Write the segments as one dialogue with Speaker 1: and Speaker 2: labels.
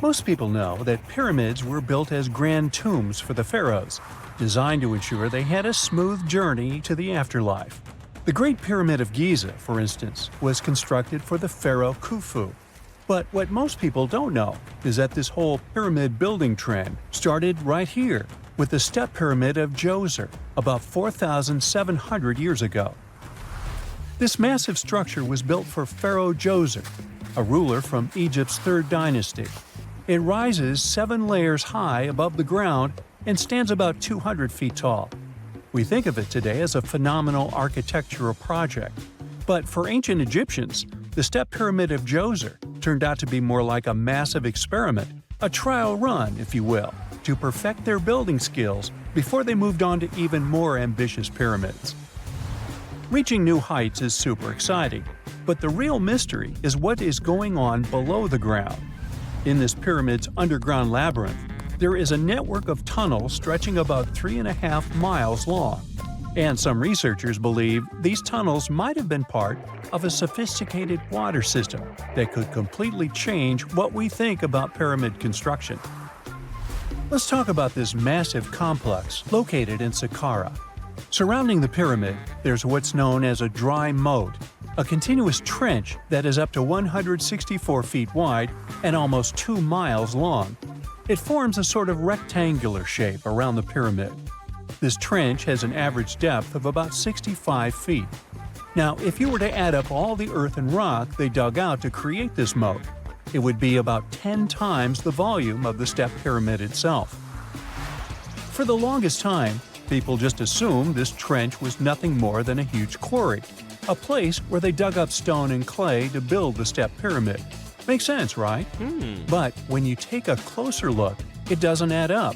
Speaker 1: Most people know that pyramids were built as grand tombs for the pharaohs, designed to ensure they had a smooth journey to the afterlife. The Great Pyramid of Giza, for instance, was constructed for the pharaoh Khufu. But what most people don't know is that this whole pyramid building trend started right here, with the step pyramid of Djoser, about 4,700 years ago. This massive structure was built for Pharaoh Djoser, a ruler from Egypt's 3rd dynasty. It rises 7 layers high above the ground and stands about 200 feet tall. We think of it today as a phenomenal architectural project. But for ancient Egyptians, the step pyramid of Djoser turned out to be more like a massive experiment, a trial run, if you will, to perfect their building skills before they moved on to even more ambitious pyramids. Reaching new heights is super exciting, but the real mystery is what is going on below the ground. In this pyramid's underground labyrinth, there is a network of tunnels stretching about 3.5 miles long. And some researchers believe these tunnels might have been part of a sophisticated water system that could completely change what we think about pyramid construction. Let's talk about this massive complex located in Saqqara. Surrounding the pyramid, there's what's known as a dry moat, a continuous trench that is up to 164 feet wide and almost 2 miles long. It forms a sort of rectangular shape around the pyramid. This trench has an average depth of about 65 feet. Now, if you were to add up all the earth and rock they dug out to create this moat, it would be about 10 times the volume of the step pyramid itself. For the longest time, people just assumed this trench was nothing more than a huge quarry, a place where they dug up stone and clay to build the step pyramid. Makes sense, right? But when you take a closer look, it doesn't add up.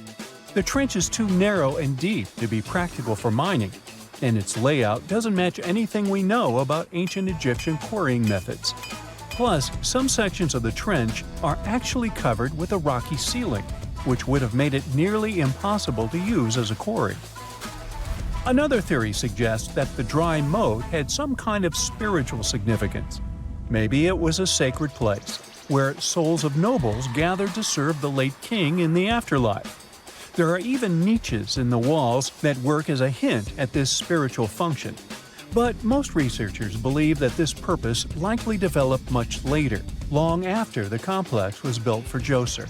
Speaker 1: The trench is too narrow and deep to be practical for mining, and its layout doesn't match anything we know about ancient Egyptian quarrying methods. Plus, some sections of the trench are actually covered with a rocky ceiling, which would have made it nearly impossible to use as a quarry. Another theory suggests that the dry moat had some kind of spiritual significance. Maybe it was a sacred place, where souls of nobles gathered to serve the late king in the afterlife. There are even niches in the walls that work as a hint at this spiritual function. But most researchers believe that this purpose likely developed much later, long after the complex was built for Djoser.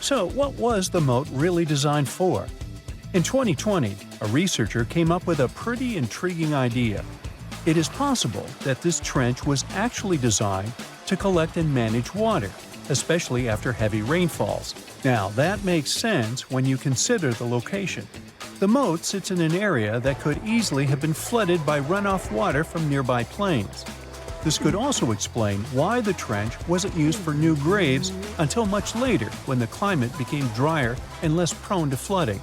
Speaker 1: So what was the moat really designed for? In 2020, a researcher came up with a pretty intriguing idea. It is possible that this trench was actually designed to collect and manage water, especially after heavy rainfalls. Now, that makes sense when you consider the location. The moat sits in an area that could easily have been flooded by runoff water from nearby plains. This could also explain why the trench wasn't used for new graves until much later when the climate became drier and less prone to flooding.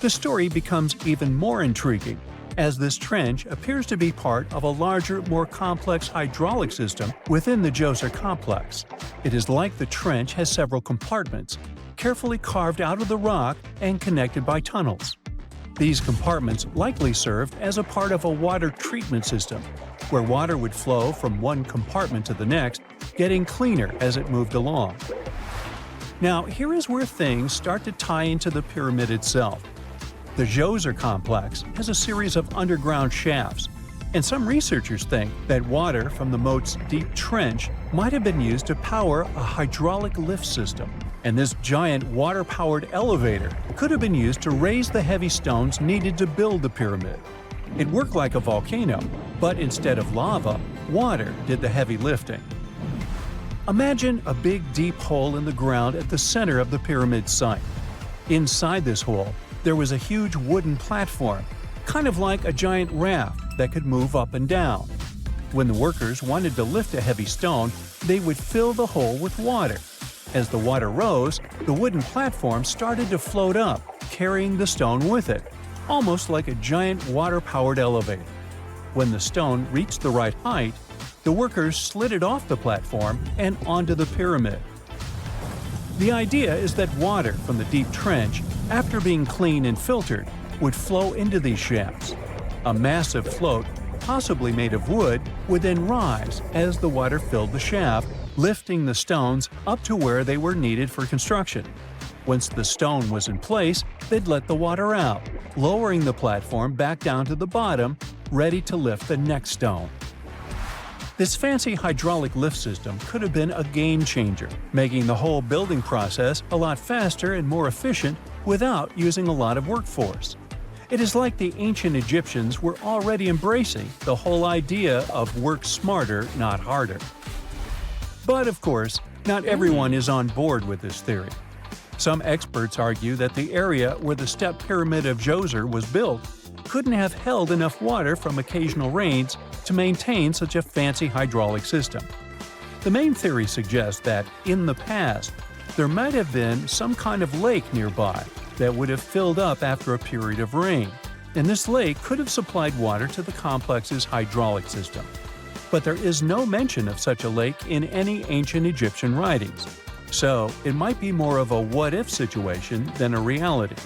Speaker 1: The story becomes even more intriguing, as this trench appears to be part of a larger, more complex hydraulic system within the Djoser complex. It is like the trench has several compartments, carefully carved out of the rock and connected by tunnels. These compartments likely served as a part of a water treatment system, where water would flow from one compartment to the next, getting cleaner as it moved along. Now, here is where things start to tie into the pyramid itself. The Djoser complex has a series of underground shafts, and some researchers think that water from the moat's deep trench might have been used to power a hydraulic lift system, and this giant water-powered elevator could have been used to raise the heavy stones needed to build the pyramid. It worked like a volcano, but instead of lava, water did the heavy lifting. Imagine a big deep hole in the ground at the center of the pyramid site. Inside this hole, there was a huge wooden platform, kind of like a giant raft that could move up and down. When the workers wanted to lift a heavy stone, they would fill the hole with water. As the water rose, the wooden platform started to float up, carrying the stone with it, almost like a giant water-powered elevator. When the stone reached the right height, the workers slid it off the platform and onto the pyramid. The idea is that water from the deep trench, after being cleaned and filtered, would flow into these shafts. A massive float, possibly made of wood, would then rise as the water filled the shaft, lifting the stones up to where they were needed for construction. Once the stone was in place, they'd let the water out, lowering the platform back down to the bottom, ready to lift the next stone. This fancy hydraulic lift system could have been a game changer, making the whole building process a lot faster and more efficient without using a lot of workforce. It is like the ancient Egyptians were already embracing the whole idea of work smarter, not harder. But of course, not everyone is on board with this theory. Some experts argue that the area where the step pyramid of Djoser was built couldn't have held enough water from occasional rains to maintain such a fancy hydraulic system. The main theory suggests that, in the past, there might have been some kind of lake nearby that would have filled up after a period of rain, and this lake could have supplied water to the complex's hydraulic system. But there is no mention of such a lake in any ancient Egyptian writings, so it might be more of a what-if situation than a reality.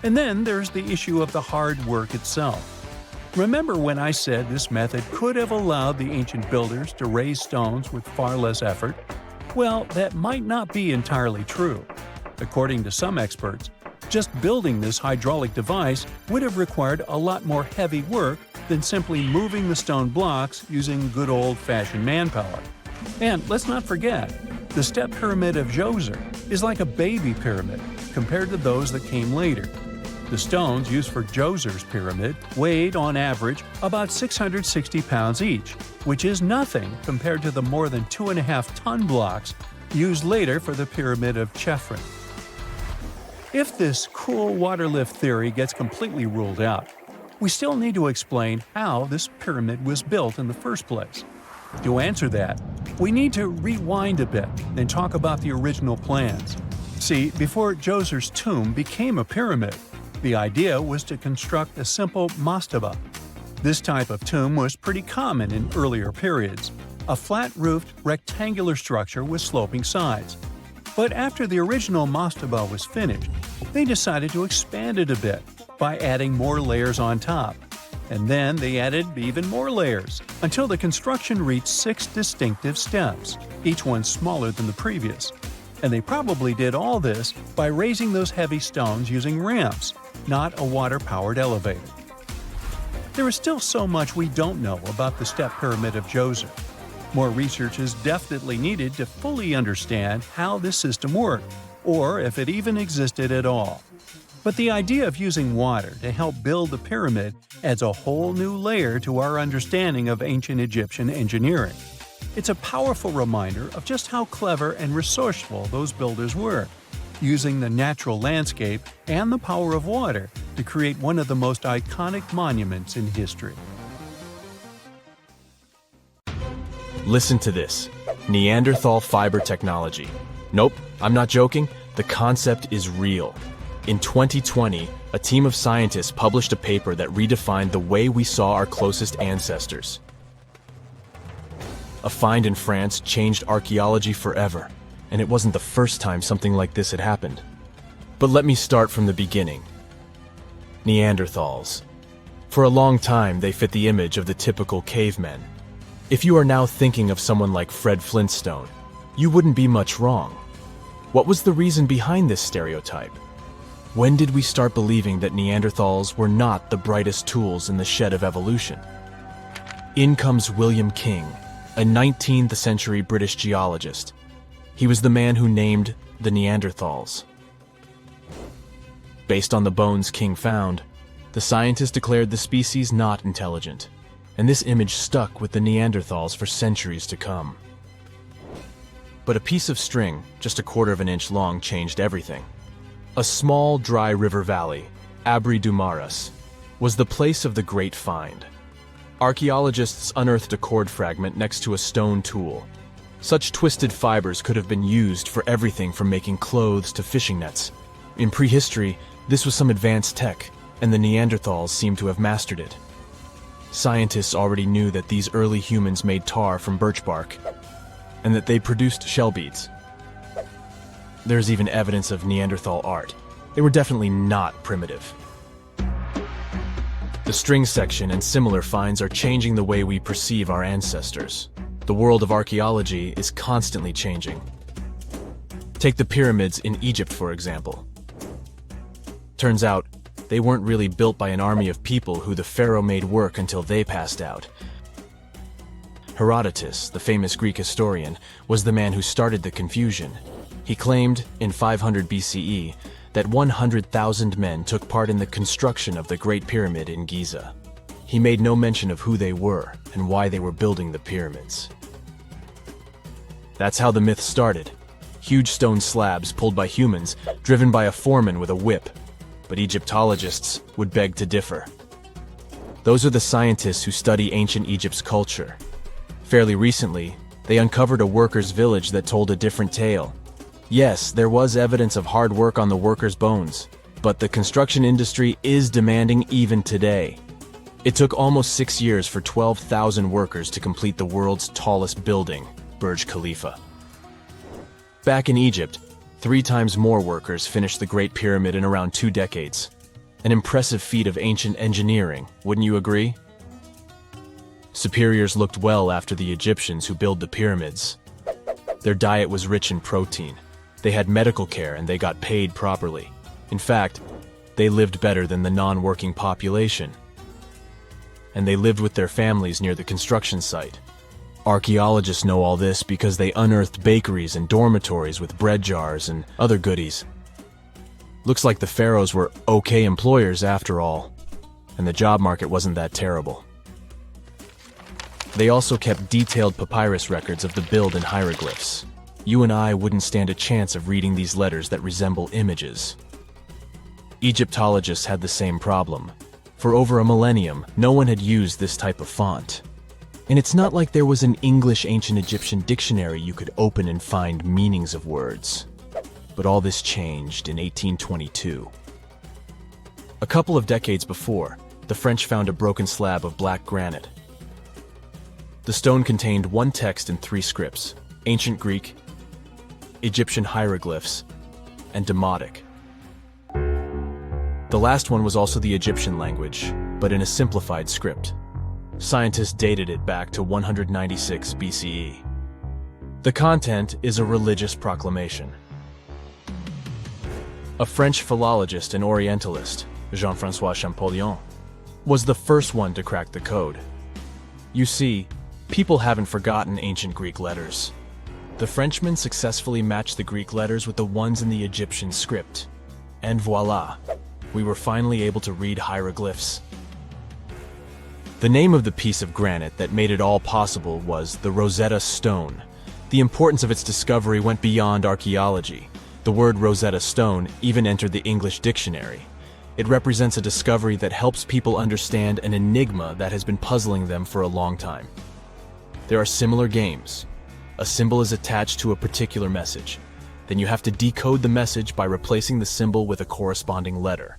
Speaker 1: And then there's the issue of the hard work itself. Remember when I said this method could have allowed the ancient builders to raise stones with far less effort? Well, that might not be entirely true. According to some experts, just building this hydraulic device would have required a lot more heavy work than simply moving the stone blocks using good old-fashioned manpower. And let's not forget, the step pyramid of Djoser is like a baby pyramid compared to those that came later. The stones used for Djoser's pyramid weighed, on average, about 660 pounds each, which is nothing compared to the more than 2.5-ton blocks used later for the pyramid of Chephren. If this cool water lift theory gets completely ruled out, we still need to explain how this pyramid was built in the first place. To answer that, we need to rewind a bit and talk about the original plans. See, before Djoser's tomb became a pyramid, the idea was to construct a simple mastaba. This type of tomb was pretty common in earlier periods, a flat-roofed, rectangular structure with sloping sides. But after the original mastaba was finished, they decided to expand it a bit by adding more layers on top. And then they added even more layers, until the construction reached 6 distinctive steps, each one smaller than the previous. And they probably did all this by raising those heavy stones using ramps, not a water-powered elevator. There is still so much we don't know about the step pyramid of Djoser. More research is definitely needed to fully understand how this system worked, or if it even existed at all. But the idea of using water to help build the pyramid adds a whole new layer to our understanding of ancient Egyptian engineering. It's a powerful reminder of just how clever and resourceful those builders were, using the natural landscape and the power of water to create one of the most iconic monuments in history.
Speaker 2: Listen to this. Neanderthal fiber technology. Nope, I'm not joking. The concept is real. In 2020, a team of scientists published a paper that redefined the way we saw our closest ancestors. A find in France changed archaeology forever, and it wasn't the first time something like this had happened. But let me start from the beginning. Neanderthals. For a long time, they fit the image of the typical cavemen. If you are now thinking of someone like Fred Flintstone, you wouldn't be much wrong. What was the reason behind this stereotype? When did we start believing that Neanderthals were not the brightest tools in the shed of evolution? In comes William King, a 19th century British geologist. He was the man who named the Neanderthals. Based on the bones King found, the scientist declared the species not intelligent, and this image stuck with the Neanderthals for centuries to come. But a piece of string, just 1/4 of an inch long, changed everything. A small, dry river valley, Abydos, was the place of the great find. Archaeologists unearthed a cord fragment next to a stone tool. Such twisted fibers could have been used for everything from making clothes to fishing nets. In prehistory, this was some advanced tech, and the Neanderthals seemed to have mastered it. Scientists already knew that these early humans made tar from birch bark, and that they produced shell beads. There's even evidence of Neanderthal art. They were definitely not primitive. The string section and similar finds are changing the way we perceive our ancestors. The world of archaeology is constantly changing. Take the pyramids in Egypt, for example. Turns out, they weren't really built by an army of people who the pharaoh made work until they passed out. Herodotus, the famous Greek historian, was the man who started the confusion. He claimed, in 500 BCE, that 100,000 men took part in the construction of the Great Pyramid in Giza. He made no mention of who they were and why they were building the pyramids. That's how the myth started. Huge stone slabs pulled by humans, driven by a foreman with a whip. But Egyptologists would beg to differ. Those are the scientists who study ancient Egypt's culture. Fairly recently, they uncovered a workers' village that told a different tale. Yes, there was evidence of hard work on the workers' bones, but the construction industry is demanding even today. It took almost 6 years for 12,000 workers to complete the world's tallest building, Burj Khalifa. Back in Egypt, 3 times more workers finished the Great Pyramid in around 2 decades. An impressive feat of ancient engineering, wouldn't you agree? Superiors looked well after the Egyptians who built the pyramids. Their diet was rich in protein. They had medical care and they got paid properly. In fact, they lived better than the non-working population. And they lived with their families near the construction site. Archaeologists know all this because they unearthed bakeries and dormitories with bread jars and other goodies. Looks like the pharaohs were okay employers after all, and the job market wasn't that terrible. They also kept detailed papyrus records of the build and hieroglyphs. You and I wouldn't stand a chance of reading these letters that resemble images. Egyptologists had the same problem. For over a millennium, no one had used this type of font. And it's not like there was an English ancient Egyptian dictionary you could open and find meanings of words. But all this changed in 1822. A couple of decades before, the French found a broken slab of black granite. The stone contained one text in 3 scripts: ancient Greek, Egyptian hieroglyphs, and Demotic. The last one was also the Egyptian language, but in a simplified script. Scientists dated it back to 196 BCE. The content is a religious proclamation. A French philologist and Orientalist, Jean-François Champollion, was the first one to crack the code. You see, people haven't forgotten ancient Greek letters. The Frenchman successfully matched the Greek letters with the ones in the Egyptian script. And voila, we were finally able to read hieroglyphs. The name of the piece of granite that made it all possible was the Rosetta Stone. The importance of its discovery went beyond archaeology. The word Rosetta Stone even entered the English dictionary. It represents a discovery that helps people understand an enigma that has been puzzling them for a long time. There are similar games. A symbol is attached to a particular message. Then you have to decode the message by replacing the symbol with a corresponding letter.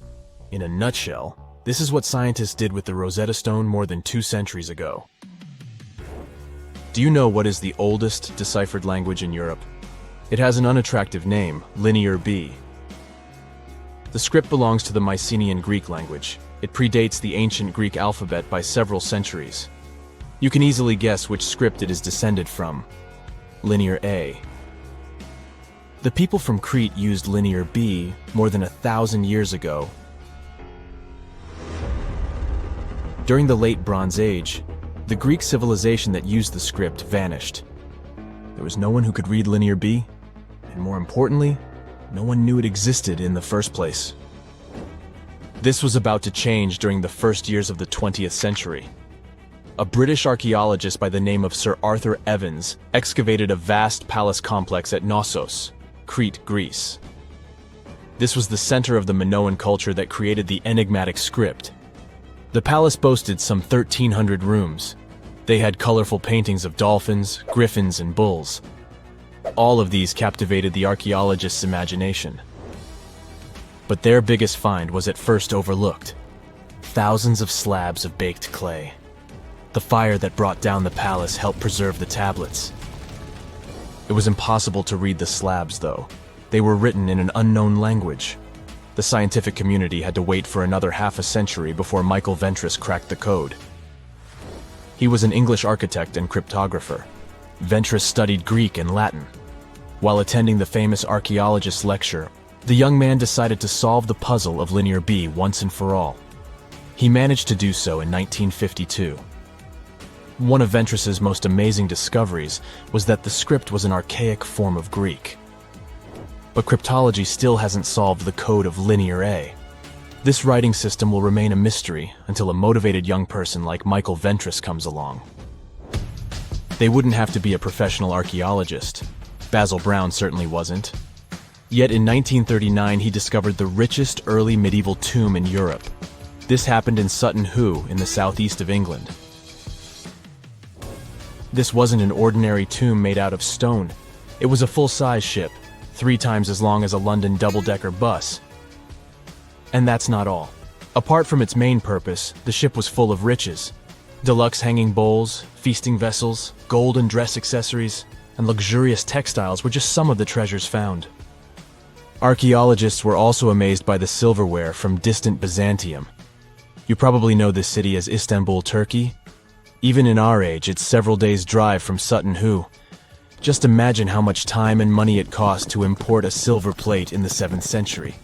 Speaker 2: In a nutshell, this is what scientists did with the Rosetta Stone more than 2 centuries ago. Do you know what is the oldest deciphered language in Europe? It has an unattractive name, Linear B. The script belongs to the Mycenaean Greek language. It predates the ancient Greek alphabet by several centuries. You can easily guess which script it is descended from. Linear A. The people from Crete used Linear B more than 1,000 years ago. During the late Bronze Age, the Greek civilization that used the script vanished. There was no one who could read Linear B, and more importantly, no one knew it existed in the first place. This was about to change during the first years of the 20th century. A British archaeologist by the name of Sir Arthur Evans excavated a vast palace complex at Knossos, Crete, Greece. This was the center of the Minoan culture that created the enigmatic script. The palace boasted some 1,300 rooms. They had colorful paintings of dolphins, griffins, and bulls. All of these captivated the archaeologists' imagination. But their biggest find was at first overlooked: thousands of slabs of baked clay. The fire that brought down the palace helped preserve the tablets. It was impossible to read the slabs, though. They were written in an unknown language. The scientific community had to wait for another half a century before Michael Ventris cracked the code. He was an English architect and cryptographer. Ventris studied Greek and Latin. While attending the famous archaeologist's lecture, the young man decided to solve the puzzle of Linear B once and for all. He managed to do so in 1952. One of Ventris's most amazing discoveries was that the script was an archaic form of Greek. But cryptology still hasn't solved the code of Linear A. This writing system will remain a mystery until a motivated young person like Michael Ventris comes along. They wouldn't have to be a professional archaeologist. Basil Brown certainly wasn't. Yet in 1939 he discovered the richest early medieval tomb in Europe. This happened in Sutton Hoo in the southeast of England. This wasn't an ordinary tomb made out of stone. It was a full-size ship, 3 times as long as a London double-decker bus. And that's not all. Apart from its main purpose, the ship was full of riches. Deluxe hanging bowls, feasting vessels, gold and dress accessories, and luxurious textiles were just some of the treasures found. Archaeologists were also amazed by the silverware from distant Byzantium. You probably know this city as Istanbul, Turkey. Even in our age, it's several days' drive from Sutton Hoo. Just imagine how much time and money it cost to import a silver plate in the 7th century.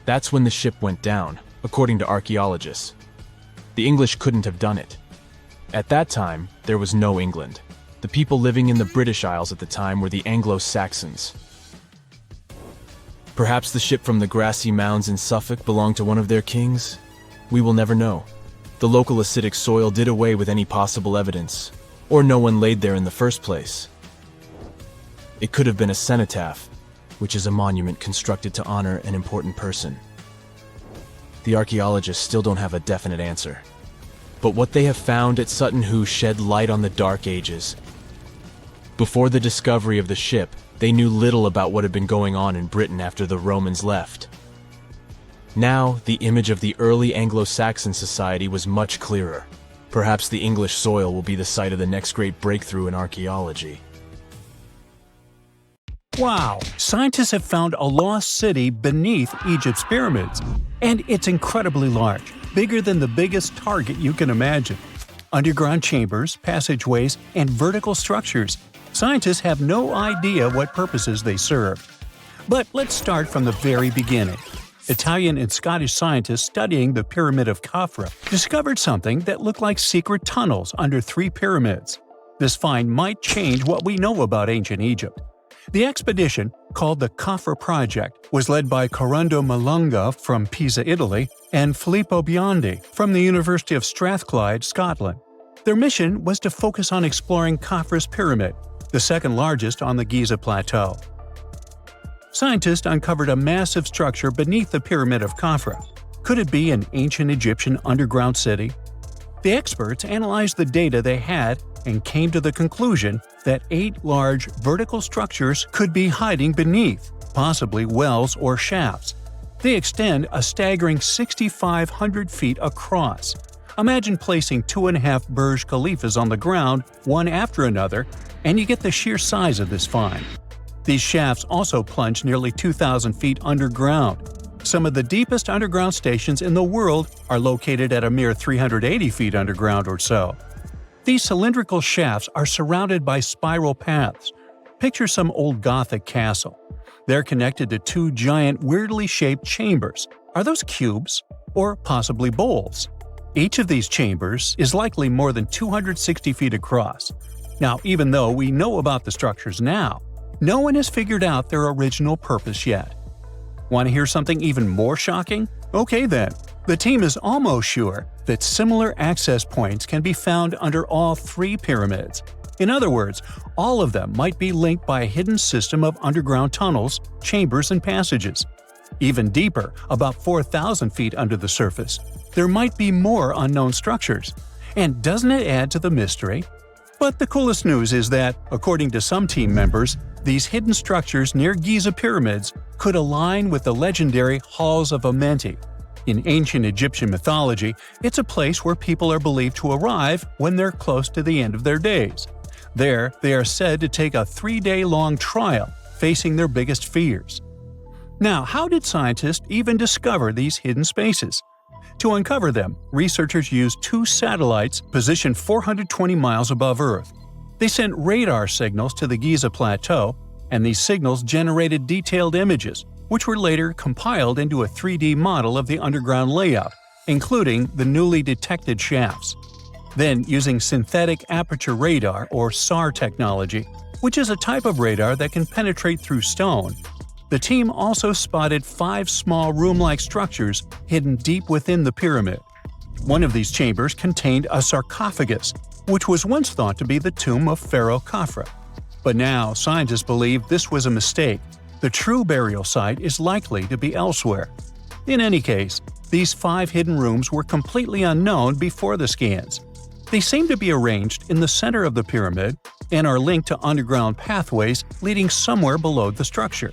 Speaker 2: That's when the ship went down, according to archaeologists. The English couldn't have done it. At that time, there was no England. The people living in the British Isles at the time were the Anglo-Saxons. Perhaps the ship from the grassy mounds in Suffolk belonged to one of their kings? We will never know. The local acidic soil did away with any possible evidence, or no one laid there in the first place. It could have been a cenotaph, which is a monument constructed to honor an important person. The archaeologists still don't have a definite answer. But what they have found at Sutton Hoo shed light on the Dark Ages. Before the discovery of the ship, they knew little about what had been going on in Britain after the Romans left. Now, the image of the early Anglo-Saxon society was much clearer. Perhaps the English soil will be the site of the next great breakthrough in archaeology.
Speaker 1: Wow! Scientists have found a lost city beneath Egypt's pyramids. And it's incredibly large, bigger than the biggest target you can imagine. Underground chambers, passageways, and vertical structures. Scientists have no idea what purposes they serve. But let's start from the very beginning. Italian and Scottish scientists studying the Pyramid of Khafra discovered something that looked like secret tunnels under 3 pyramids. This find might change what we know about ancient Egypt. The expedition, called the Khafra Project, was led by Corrado Malunga from Pisa, Italy, and Filippo Biondi from the University of Strathclyde, Scotland. Their mission was to focus on exploring Khafra's pyramid, the second largest on the Giza Plateau. Scientists uncovered a massive structure beneath the Pyramid of Khafra. Could it be an ancient Egyptian underground city? The experts analyzed the data they had and came to the conclusion that 8 large vertical structures could be hiding beneath, possibly wells or shafts. They extend a staggering 6,500 feet across. Imagine placing 2.5 Burj Khalifas on the ground, one after another, and you get the sheer size of this find. These shafts also plunge nearly 2,000 feet underground. Some of the deepest underground stations in the world are located at a mere 380 feet underground or so. These cylindrical shafts are surrounded by spiral paths. Picture some old Gothic castle. They're connected to 2 giant, weirdly shaped chambers. Are those cubes? Or possibly bowls? Each of these chambers is likely more than 260 feet across. Now, even though we know about the structures now, no one has figured out their original purpose yet. Want to hear something even more shocking? Okay then. The team is almost sure that similar access points can be found under all 3 pyramids. In other words, all of them might be linked by a hidden system of underground tunnels, chambers, and passages. Even deeper, about 4,000 feet under the surface, there might be more unknown structures. And doesn't it add to the mystery? But the coolest news is that, according to some team members, these hidden structures near Giza pyramids could align with the legendary Halls of Amenti. In ancient Egyptian mythology, it's a place where people are believed to arrive when they're close to the end of their days. There, they are said to take a 3-day-long trial, facing their biggest fears. Now, how did scientists even discover these hidden spaces? To uncover them, researchers used 2 satellites positioned 420 miles above Earth. They sent radar signals to the Giza Plateau, and these signals generated detailed images, which were later compiled into a 3D model of the underground layout, including the newly detected shafts. Then, using synthetic aperture radar or SAR technology, which is a type of radar that can penetrate through stone, the team also spotted 5 small room-like structures hidden deep within the pyramid. One of these chambers contained a sarcophagus, which was once thought to be the tomb of Pharaoh Khafre. But now, scientists believe this was a mistake. The true burial site is likely to be elsewhere. In any case, these 5 hidden rooms were completely unknown before the scans. They seem to be arranged in the center of the pyramid and are linked to underground pathways leading somewhere below the structure.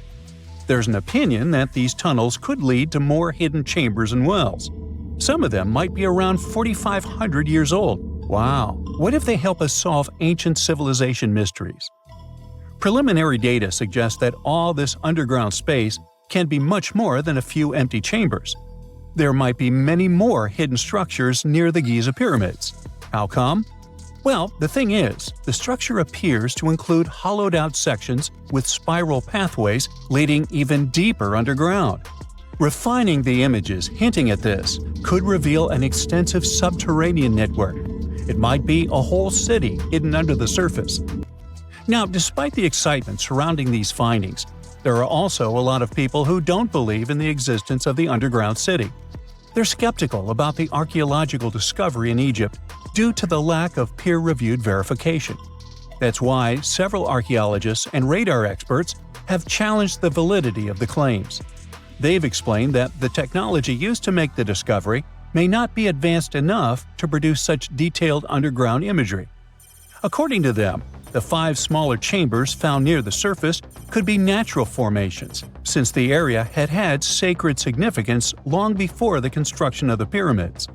Speaker 1: There's an opinion that these tunnels could lead to more hidden chambers and wells. Some of them might be around 4,500 years old. Wow! What if they help us solve ancient civilization mysteries? Preliminary data suggests that all this underground space can be much more than a few empty chambers. There might be many more hidden structures near the Giza pyramids. How come? Well, the thing is, the structure appears to include hollowed-out sections with spiral pathways leading even deeper underground. Refining the images hinting at this could reveal an extensive subterranean network. It might be a whole city hidden under the surface. Now, despite the excitement surrounding these findings, there are also a lot of people who don't believe in the existence of the underground city. They're skeptical about the archaeological discovery in Egypt due to the lack of peer-reviewed verification. That's why several archaeologists and radar experts have challenged the validity of the claims. They've explained that the technology used to make the discovery may not be advanced enough to produce such detailed underground imagery. According to them, the 5 smaller chambers found near the surface could be natural formations, since the area had had sacred significance long before the construction of the pyramids.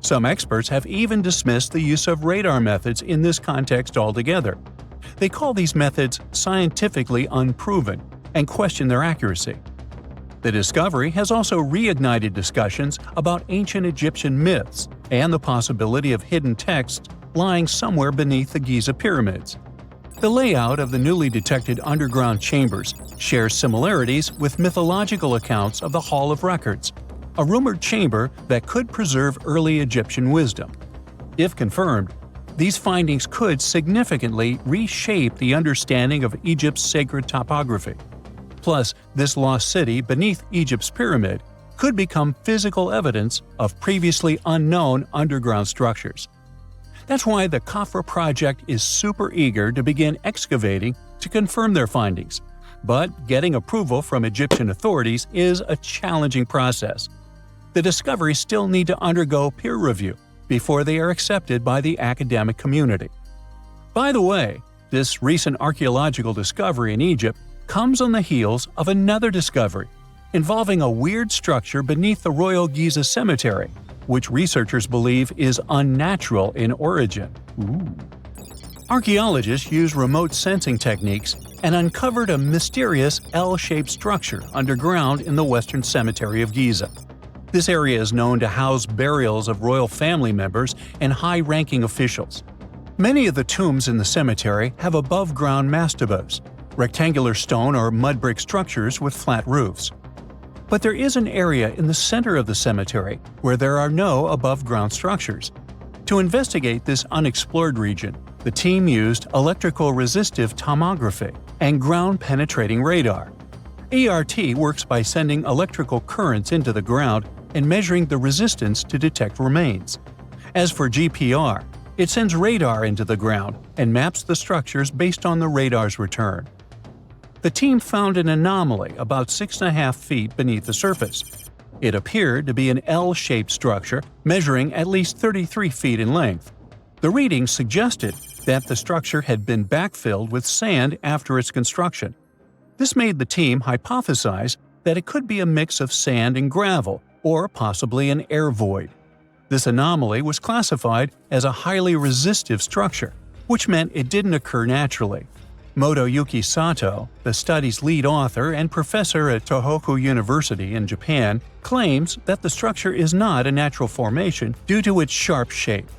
Speaker 1: Some experts have even dismissed the use of radar methods in this context altogether. They call these methods scientifically unproven and question their accuracy. The discovery has also reignited discussions about ancient Egyptian myths and the possibility of hidden texts lying somewhere beneath the Giza pyramids. The layout of the newly detected underground chambers shares similarities with mythological accounts of the Hall of Records, a rumored chamber that could preserve early Egyptian wisdom. If confirmed, these findings could significantly reshape the understanding of Egypt's sacred topography. Plus, this lost city beneath Egypt's pyramid could become physical evidence of previously unknown underground structures. That's why the Khafre project is super eager to begin excavating to confirm their findings. But getting approval from Egyptian authorities is a challenging process. The discoveries still need to undergo peer review before they are accepted by the academic community. By the way, this recent archaeological discovery in Egypt comes on the heels of another discovery involving a weird structure beneath the Royal Giza Cemetery, which researchers believe is unnatural in origin. Archaeologists used remote sensing techniques and uncovered a mysterious L-shaped structure underground in the Western Cemetery of Giza. This area is known to house burials of royal family members and high-ranking officials. Many of the tombs in the cemetery have above-ground mastabas, rectangular stone or mud brick structures with flat roofs. But there is an area in the center of the cemetery where there are no above-ground structures. To investigate this unexplored region, the team used electrical resistive tomography and ground-penetrating radar. ERT works by sending electrical currents into the ground and measuring the resistance to detect remains. As for GPR, it sends radar into the ground and maps the structures based on the radar's return. The team found an anomaly about 6.5 feet beneath the surface. It appeared to be an L-shaped structure measuring at least 33 feet in length. The readings suggested that the structure had been backfilled with sand after its construction. This made the team hypothesize that it could be a mix of sand and gravel, or possibly an air void. This anomaly was classified as a highly resistive structure, which meant it didn't occur naturally. Motoyuki Sato, the study's lead author and professor at Tohoku University in Japan, claims that the structure is not a natural formation due to its sharp shape.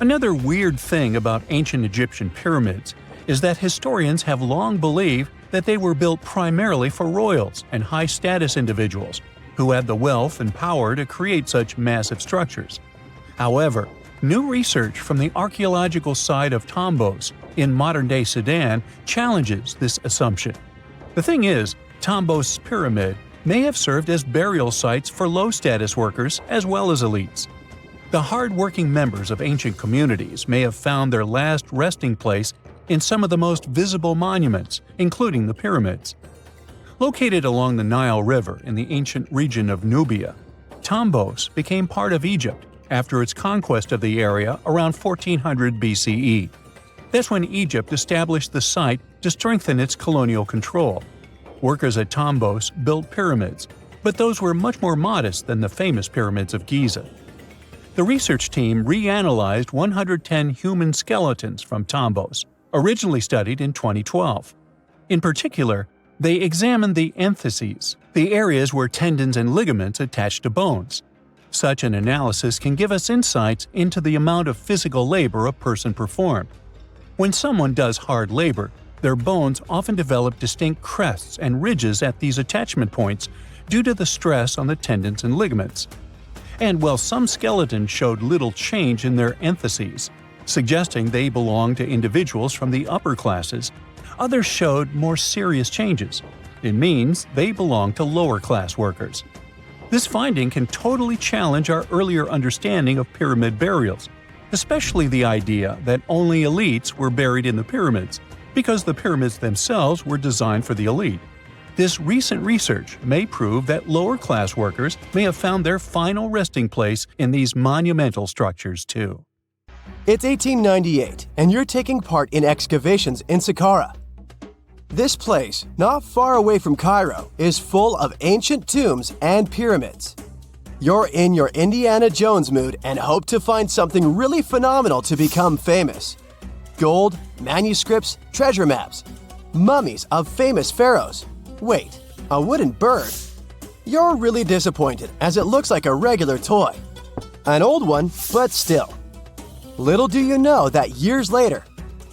Speaker 1: Another weird thing about ancient Egyptian pyramids is that historians have long believed that they were built primarily for royals and high-status individuals who had the wealth and power to create such massive structures. However, new research from the archaeological site of Tombos in modern-day Sudan challenges this assumption. The thing is, Tombos' pyramid may have served as burial sites for low-status workers as well as elites. The hard-working members of ancient communities may have found their last resting place in some of the most visible monuments, including the pyramids. Located along the Nile River in the ancient region of Nubia, Tombos became part of Egypt after its conquest of the area around 1400 BCE. That's when Egypt established the site to strengthen its colonial control. Workers at Tombos built pyramids, but those were much more modest than the famous pyramids of Giza. The research team reanalyzed 110 human skeletons from Tombos, originally studied in 2012. In particular, they examined the entheses, the areas where tendons and ligaments attach to bones. Such an analysis can give us insights into the amount of physical labor a person performed. When someone does hard labor, their bones often develop distinct crests and ridges at these attachment points due to the stress on the tendons and ligaments. And while some skeletons showed little change in their entheses, suggesting they belonged to individuals from the upper classes, others showed more serious changes. It means they belong to lower-class workers. This finding can totally challenge our earlier understanding of pyramid burials, especially the idea that only elites were buried in the pyramids, because the pyramids themselves were designed for the elite. This recent research may prove that lower-class workers may have found their final resting place in these monumental structures too.
Speaker 3: It's 1898, and you're taking part in excavations in Saqqara. This place, not far away from Cairo, is full of ancient tombs and pyramids. You're in your Indiana Jones mood and hope to find something really phenomenal to become famous. Gold, manuscripts, treasure maps, mummies of famous pharaohs. Wait, a wooden bird? You're really disappointed as it looks like a regular toy. An old one, but still. Little do you know that years later,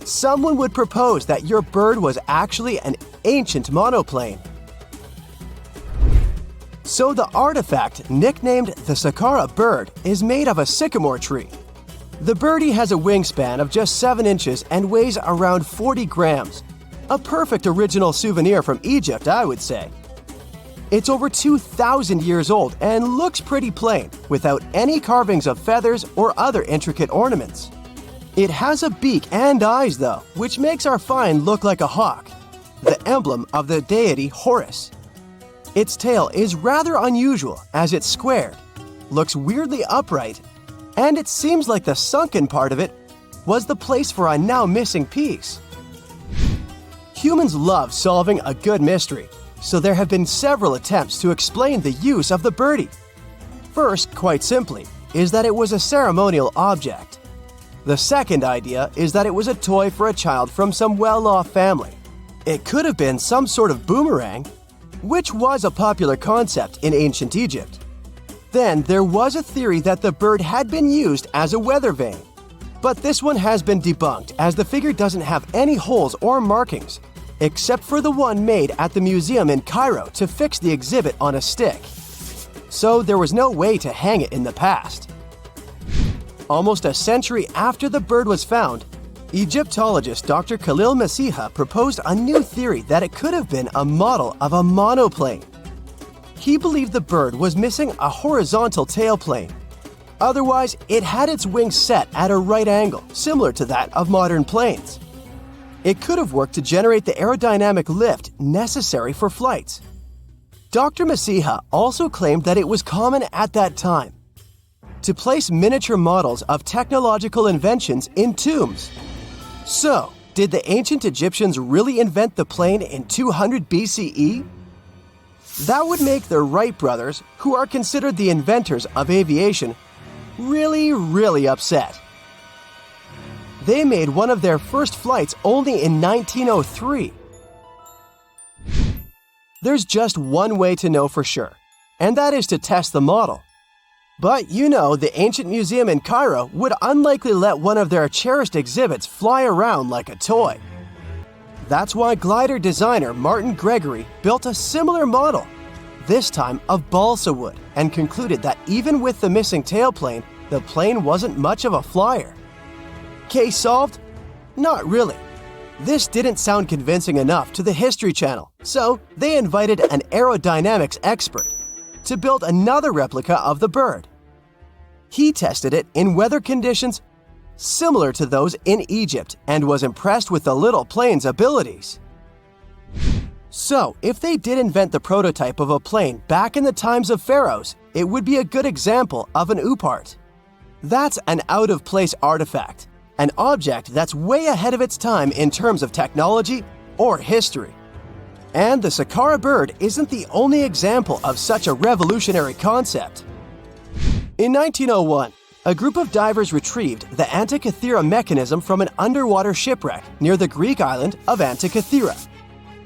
Speaker 3: someone would propose that your bird was actually an ancient monoplane. So the artifact, nicknamed the Saqqara Bird, is made of a sycamore tree. The birdie has a wingspan of just 7 inches and weighs around 40 grams. A perfect original souvenir from Egypt, I would say. It's over 2,000 years old and looks pretty plain, without any carvings of feathers or other intricate ornaments. It has a beak and eyes, though, which makes our find look like a hawk, the emblem of the deity Horus. Its tail is rather unusual as it's squared, looks weirdly upright, and it seems like the sunken part of it was the place for a now missing piece. Humans love solving a good mystery, so there have been several attempts to explain the use of the birdie. First, quite simply, is that it was a ceremonial object. The second idea is that it was a toy for a child from some well-off family. It could have been some sort of boomerang, which was a popular concept in ancient Egypt. Then there was a theory that the bird had been used as a weather vane. But this one has been debunked as the figure doesn't have any holes or markings, except for the one made at the museum in Cairo to fix the exhibit on a stick. So there was no way to hang it in the past. Almost a century after the bird was found, Egyptologist Dr. Khalil Masiha proposed a new theory that it could have been a model of a monoplane. He believed the bird was missing a horizontal tailplane. Otherwise, it had its wings set at a right angle, similar to that of modern planes. It could have worked to generate the aerodynamic lift necessary for flights. Dr. Masiha also claimed that it was common at that time to place miniature models of technological inventions in tombs. So, did the ancient Egyptians really invent the plane in 200 BCE? That would make the Wright brothers, who are considered the inventors of aviation, really upset. They made one of their first flights only in 1903. There's just one way to know for sure, and that is to test the model. But you know, the ancient museum in Cairo would unlikely let one of their cherished exhibits fly around like a toy. That's why glider designer Martin Gregory built a similar model, this time of balsa wood, and concluded that even with the missing tailplane, the plane wasn't much of a flyer. Case solved? Not really. This didn't sound convincing enough to the History Channel, so they invited an aerodynamics expert to build another replica of the bird. He tested it in weather conditions similar to those in Egypt and was impressed with the little plane's abilities. So, if they did invent the prototype of a plane back in the times of pharaohs, it would be a good example of an oopart. That's an out-of-place artifact, an object that's way ahead of its time in terms of technology or history. And the Saqqara Bird isn't the only example of such a revolutionary concept. In 1901, a group of divers retrieved the Antikythera mechanism from an underwater shipwreck near the Greek island of Antikythera.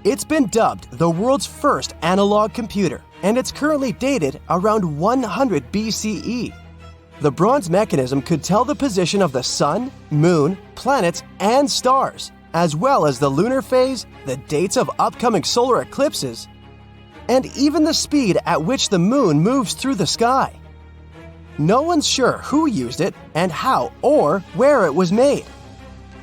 Speaker 3: It's been dubbed the world's first analog computer, and it's currently dated around 100 BCE. The bronze mechanism could tell the position of the sun, moon, planets, and stars, as well as the lunar phase, the dates of upcoming solar eclipses, and even the speed at which the moon moves through the sky. No one's sure who used it and how or where it was made.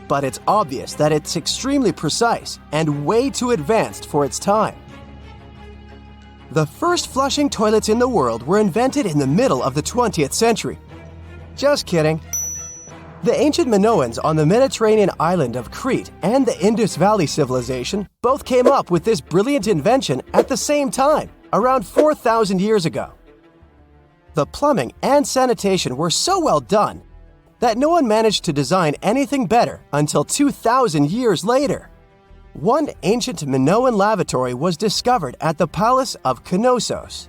Speaker 3: But it's obvious that it's extremely precise and way too advanced for its time. The first flushing toilets in the world were invented in the middle of the 20th century. Just kidding. The ancient Minoans on the Mediterranean island of Crete and the Indus Valley civilization both came up with this brilliant invention at the same time, around 4,000 years ago. The plumbing and sanitation were so well done that no one managed to design anything better until 2,000 years later. One ancient Minoan lavatory was discovered at the Palace of Knossos.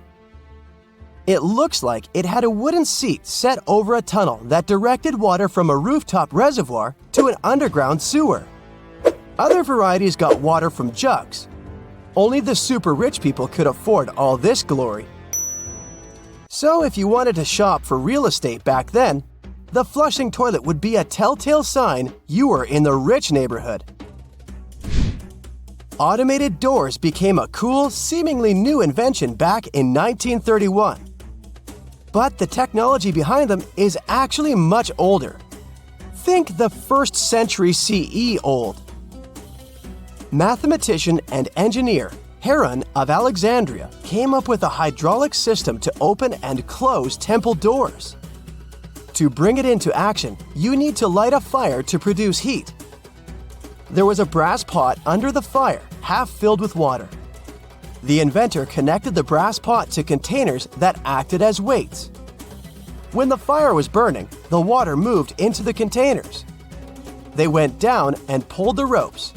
Speaker 3: It looks like it had a wooden seat set over a tunnel that directed water from a rooftop reservoir to an underground sewer. Other varieties got water from jugs. Only the super rich people could afford all this glory. So if you wanted to shop for real estate back then, the flushing toilet would be a telltale sign you were in the rich neighborhood. Automated doors became a cool, seemingly new invention back in 1931. But the technology behind them is actually much older. Think the 1st century CE old. Mathematician and engineer Heron of Alexandria came up with a hydraulic system to open and close temple doors. To bring it into action, you need to light a fire to produce heat. There was a brass pot under the fire, half filled with water. The inventor connected the brass pot to containers that acted as weights. When the fire was burning, the water moved into the containers. They went down and pulled the ropes.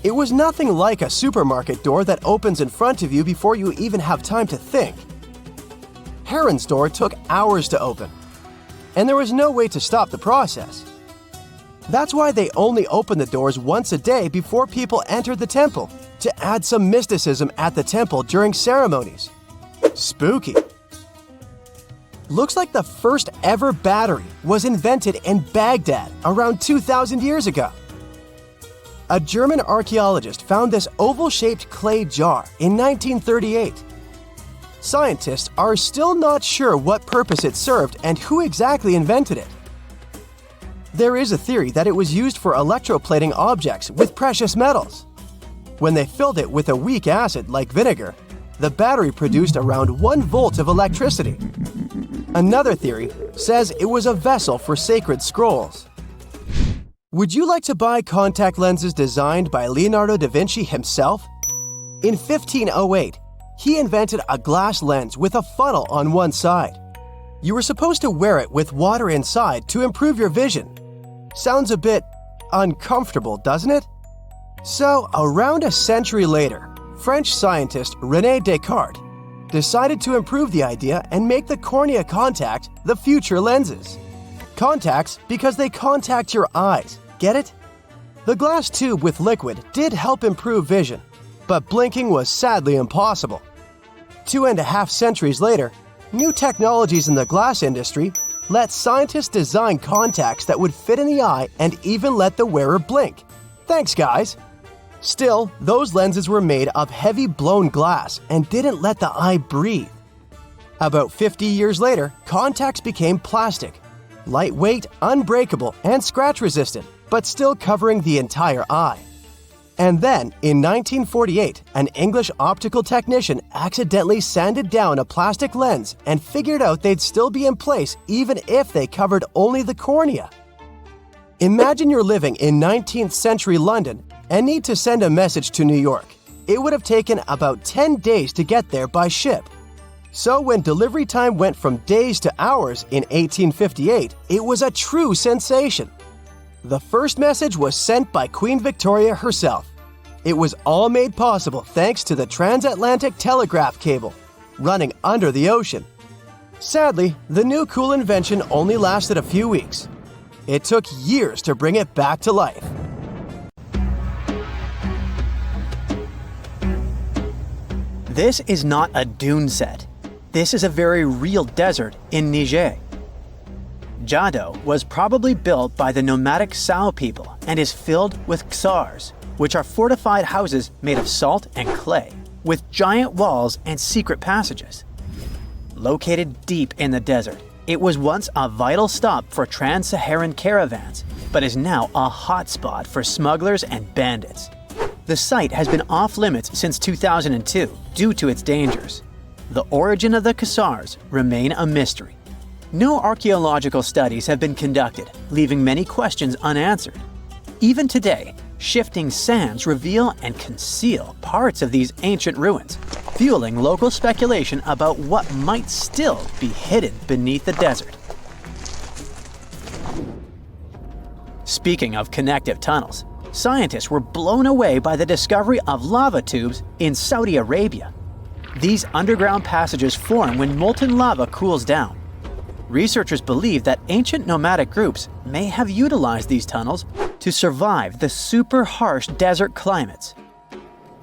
Speaker 3: It was nothing like a supermarket door that opens in front of you before you even have time to think. Heron's door took hours to open, and there was no way to stop the process. That's why they only opened the doors once a day before people entered the temple, to add some mysticism at the temple during ceremonies. Spooky. Looks like the first ever battery was invented in Baghdad around 2,000 years ago. A German archaeologist found this oval-shaped clay jar in 1938. Scientists are still not sure what purpose it served and who exactly invented it. There is a theory that it was used for electroplating objects with precious metals. When they filled it with a weak acid like vinegar, the battery produced around 1 volt of electricity. Another theory says it was a vessel for sacred scrolls. Would you like to buy contact lenses designed by Leonardo da Vinci himself? In 1508, he invented a glass lens with a funnel on one side. You were supposed to wear it with water inside to improve your vision. Sounds a bit uncomfortable, doesn't it? So, around a century later, French scientist René Descartes decided to improve the idea and make the cornea contact the future lenses. Contacts because they contact your eyes, get it? The glass tube with liquid did help improve vision, but blinking was sadly impossible. 2.5 centuries later, New technologies in the glass industry let scientists design contacts that would fit in the eye and even let the wearer blink. Thanks, guys! Still, those lenses were made of heavy blown glass and didn't let the eye breathe. About 50 years later, contacts became plastic, lightweight, unbreakable, and scratch-resistant, but still covering the entire eye. And then, in 1948, an English optical technician accidentally sanded down a plastic lens and figured out they'd still be in place even if they covered only the cornea. Imagine you're living in 19th century London and need to send a message to New York. It would have taken about 10 days to get there by ship. So when delivery time went from days to hours in 1858, it was a true sensation. The first message was sent by Queen Victoria herself. It was all made possible thanks to the transatlantic telegraph cable, running under the ocean. Sadly, the new cool invention only lasted a few weeks. It took years to bring it back to life.
Speaker 4: This is not a dune set. This is a very real desert in Niger. Jado was probably built by the nomadic Sao people and is filled with ksars, which are fortified houses made of salt and clay, with giant walls and secret passages. Located deep in the desert, it was once a vital stop for trans-Saharan caravans, but is now a hotspot for smugglers and bandits. The site has been off-limits since 2002 due to its dangers. The origin of the ksars remain a mystery. No archaeological studies have been conducted, leaving many questions unanswered. Even today, shifting sands reveal and conceal parts of these ancient ruins, fueling local speculation about what might still be hidden beneath the desert. Speaking of connective tunnels, scientists were blown away by the discovery of lava tubes in Saudi Arabia. These underground passages form when molten lava cools down. Researchers believe that ancient nomadic groups may have utilized these tunnels to survive the super harsh desert climates.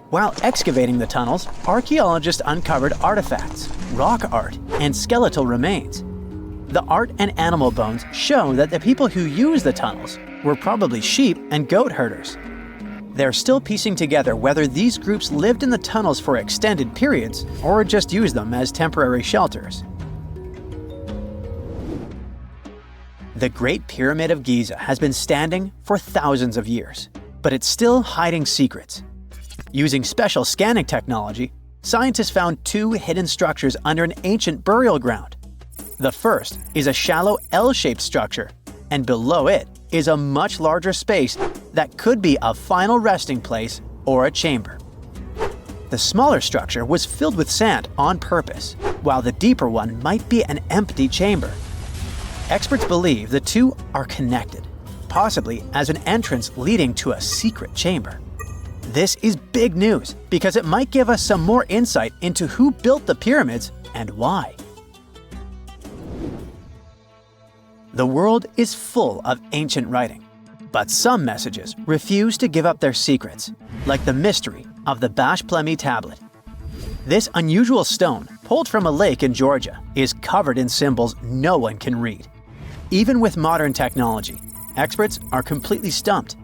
Speaker 4: While excavating the tunnels, archaeologists uncovered artifacts, rock art, and skeletal remains. The art and animal bones show that the people who used the tunnels were probably sheep and goat herders. They're still piecing together whether these groups lived in the tunnels for extended periods or just used them as temporary shelters. The Great Pyramid of Giza has been standing for thousands of years, but it's still hiding secrets. Using special scanning technology, scientists found two hidden structures under an ancient burial ground. The first is a shallow L-shaped structure, and below it is a much larger space that could be a final resting place or a chamber. The smaller structure was filled with sand on purpose, while the deeper one might be an empty chamber. Experts believe the two are connected, possibly as an entrance leading to a secret chamber. This is big news because it might give us some more insight into who built the pyramids and why. The world is full of ancient writing, but some messages refuse to give up their secrets, like the mystery of the Bashplemi tablet. This unusual stone, pulled from a lake in Georgia, is covered in symbols no one can read. Even with modern technology, experts are completely stumped.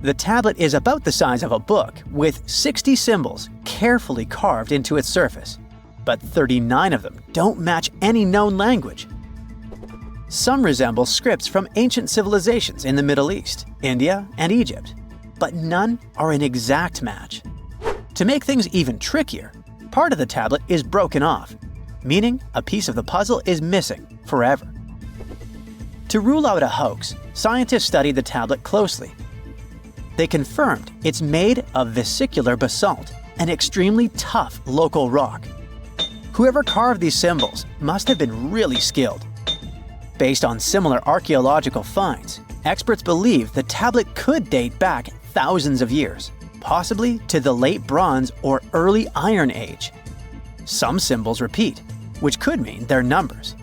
Speaker 4: The tablet is about the size of a book, with 60 symbols carefully carved into its surface, but 39 of them don't match any known language. Some resemble scripts from ancient civilizations in the Middle East, India, and Egypt, but none are an exact match. To make things even trickier, part of the tablet is broken off, meaning a piece of the puzzle is missing forever. To rule out a hoax, scientists studied the tablet closely. They confirmed it's made of vesicular basalt, an extremely tough local rock. Whoever carved these symbols must have been really skilled. Based on similar archaeological finds, experts believe the tablet could date back thousands of years, possibly to the late Bronze or early Iron Age. Some symbols repeat, which could mean they're numbers.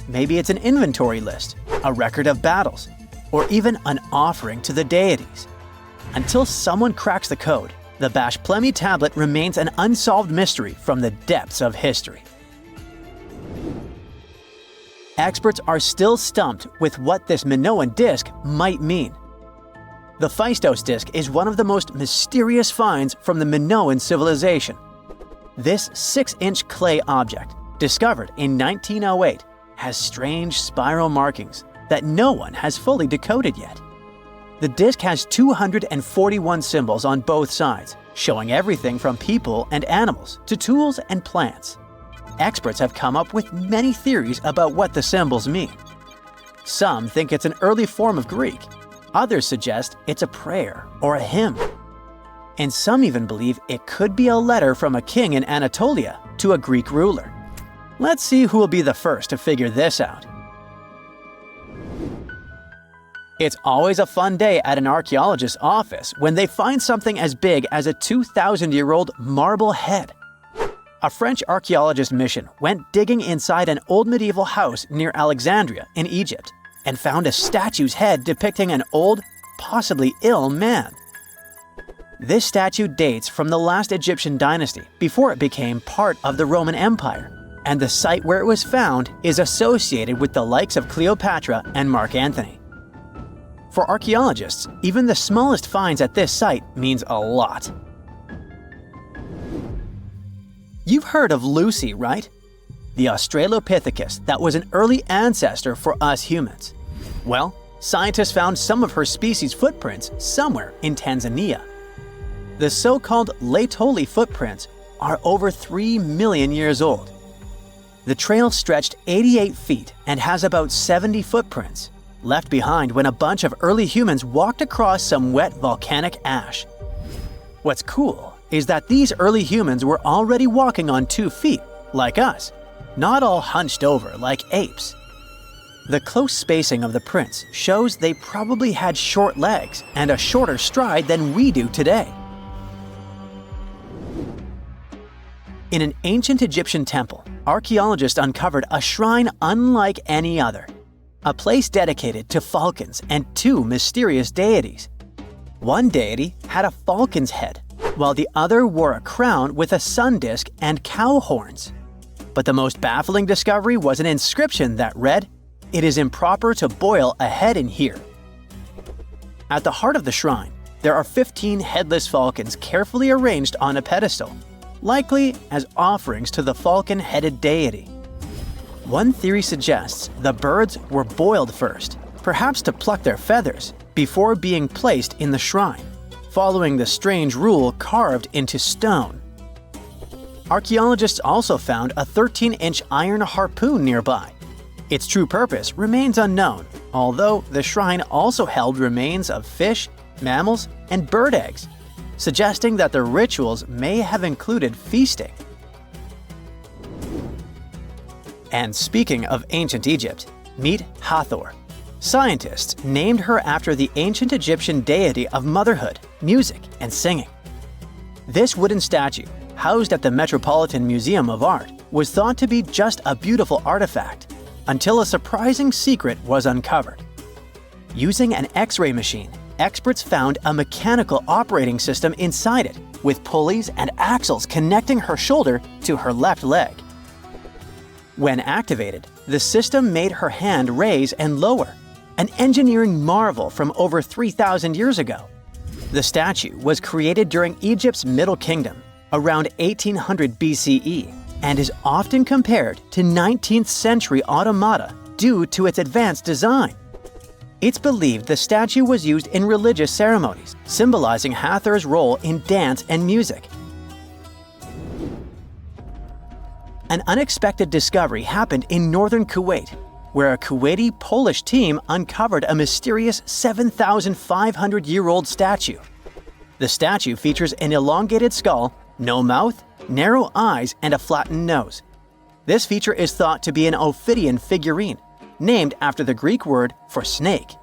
Speaker 4: Maybe it's an inventory list, a record of battles, or even an offering to the deities. Until someone cracks the code, the Bashplemi tablet remains an unsolved mystery from the depths of history. experts are still stumped with what this Minoan disk might mean. The Abydos disk is one of the most mysterious finds from the Minoan civilization. This 6-inch clay object, discovered in 1908, has strange spiral markings that no one has fully decoded yet. The disk has 241 symbols on both sides, showing everything from people and animals to tools and plants. Experts have come up with many theories about what the symbols mean. Some think it's an early form of Greek. Others suggest it's a prayer or a hymn. And some even believe it could be a letter from a king in Anatolia to a Greek ruler. Let's see who will be the first to figure this out. It's always a fun day at an archaeologist's office when they find something as big as a 2,000-year-old marble head. A French archaeologist mission went digging inside an old medieval house near Alexandria in Egypt and found a statue's head depicting an old, possibly ill man. This statue dates from the last Egyptian dynasty before it became part of the Roman Empire, and the site where it was found is associated with the likes of Cleopatra and Mark Antony. For archaeologists, even the smallest finds at this site means a lot. You've heard of Lucy, right? The Australopithecus that was an early ancestor for us humans. Well, scientists found some of her species' footprints somewhere in Tanzania. The so-called Laetoli footprints are over 3 million years old. The trail stretched 88 feet and has about 70 footprints, left behind when a bunch of early humans walked across some wet volcanic ash. What's cool is that these early humans were already walking on 2 feet, like us, not all hunched over like apes. The close spacing of the prints shows they probably had short legs and a shorter stride than we do today. In an ancient Egyptian temple, archaeologists uncovered a shrine unlike any other, a place dedicated to falcons and 2 mysterious deities. One deity had a falcon's head, while the other wore a crown with a sun disk and cow horns. But the most baffling discovery was an inscription that read, "It is improper to boil a head in here." At the heart of the shrine, there are 15 headless falcons carefully arranged on a pedestal, likely as offerings to the falcon-headed deity. One theory suggests the birds were boiled first, perhaps to pluck their feathers, before being placed in the shrine, following the strange rule carved into stone. Archaeologists also found a 13-inch iron harpoon nearby. Its true purpose remains unknown, although the shrine also held remains of fish, mammals, and bird eggs, suggesting that the rituals may have included feasting. And speaking of ancient Egypt, meet Hathor. Scientists named her after the ancient Egyptian deity of motherhood, music, and singing. This wooden statue, housed at the Metropolitan Museum of Art, was thought to be just a beautiful artifact, until a surprising secret was uncovered. Using an X-ray machine, experts found a mechanical operating system inside it, with pulleys and axles connecting her shoulder to her left leg. When activated, the system made her hand raise and lower, an engineering marvel from over 3,000 years ago. The statue was created during Egypt's Middle Kingdom, around 1800 BCE, and is often compared to 19th century automata due to its advanced design. It's believed the statue was used in religious ceremonies, symbolizing Hathor's role in dance and music. An unexpected discovery happened in northern Kuwait, where a Kuwaiti-Polish team uncovered a mysterious 7,500-year-old statue. The statue features an elongated skull, no mouth, narrow eyes, and a flattened nose. This feature is thought to be an Ophidian figurine, named after the Greek word for snake,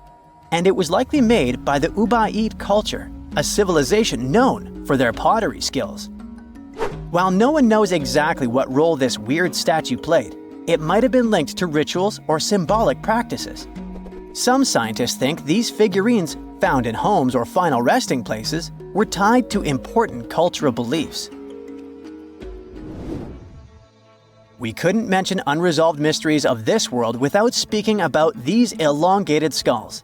Speaker 4: and it was likely made by the Ubaid culture, a civilization known for their pottery skills. While no one knows exactly what role this weird statue played, it might have been linked to rituals or symbolic practices. Some scientists think these figurines, found in homes or final resting places, were tied to important cultural beliefs. We couldn't mention unresolved mysteries of this world without speaking about these elongated skulls.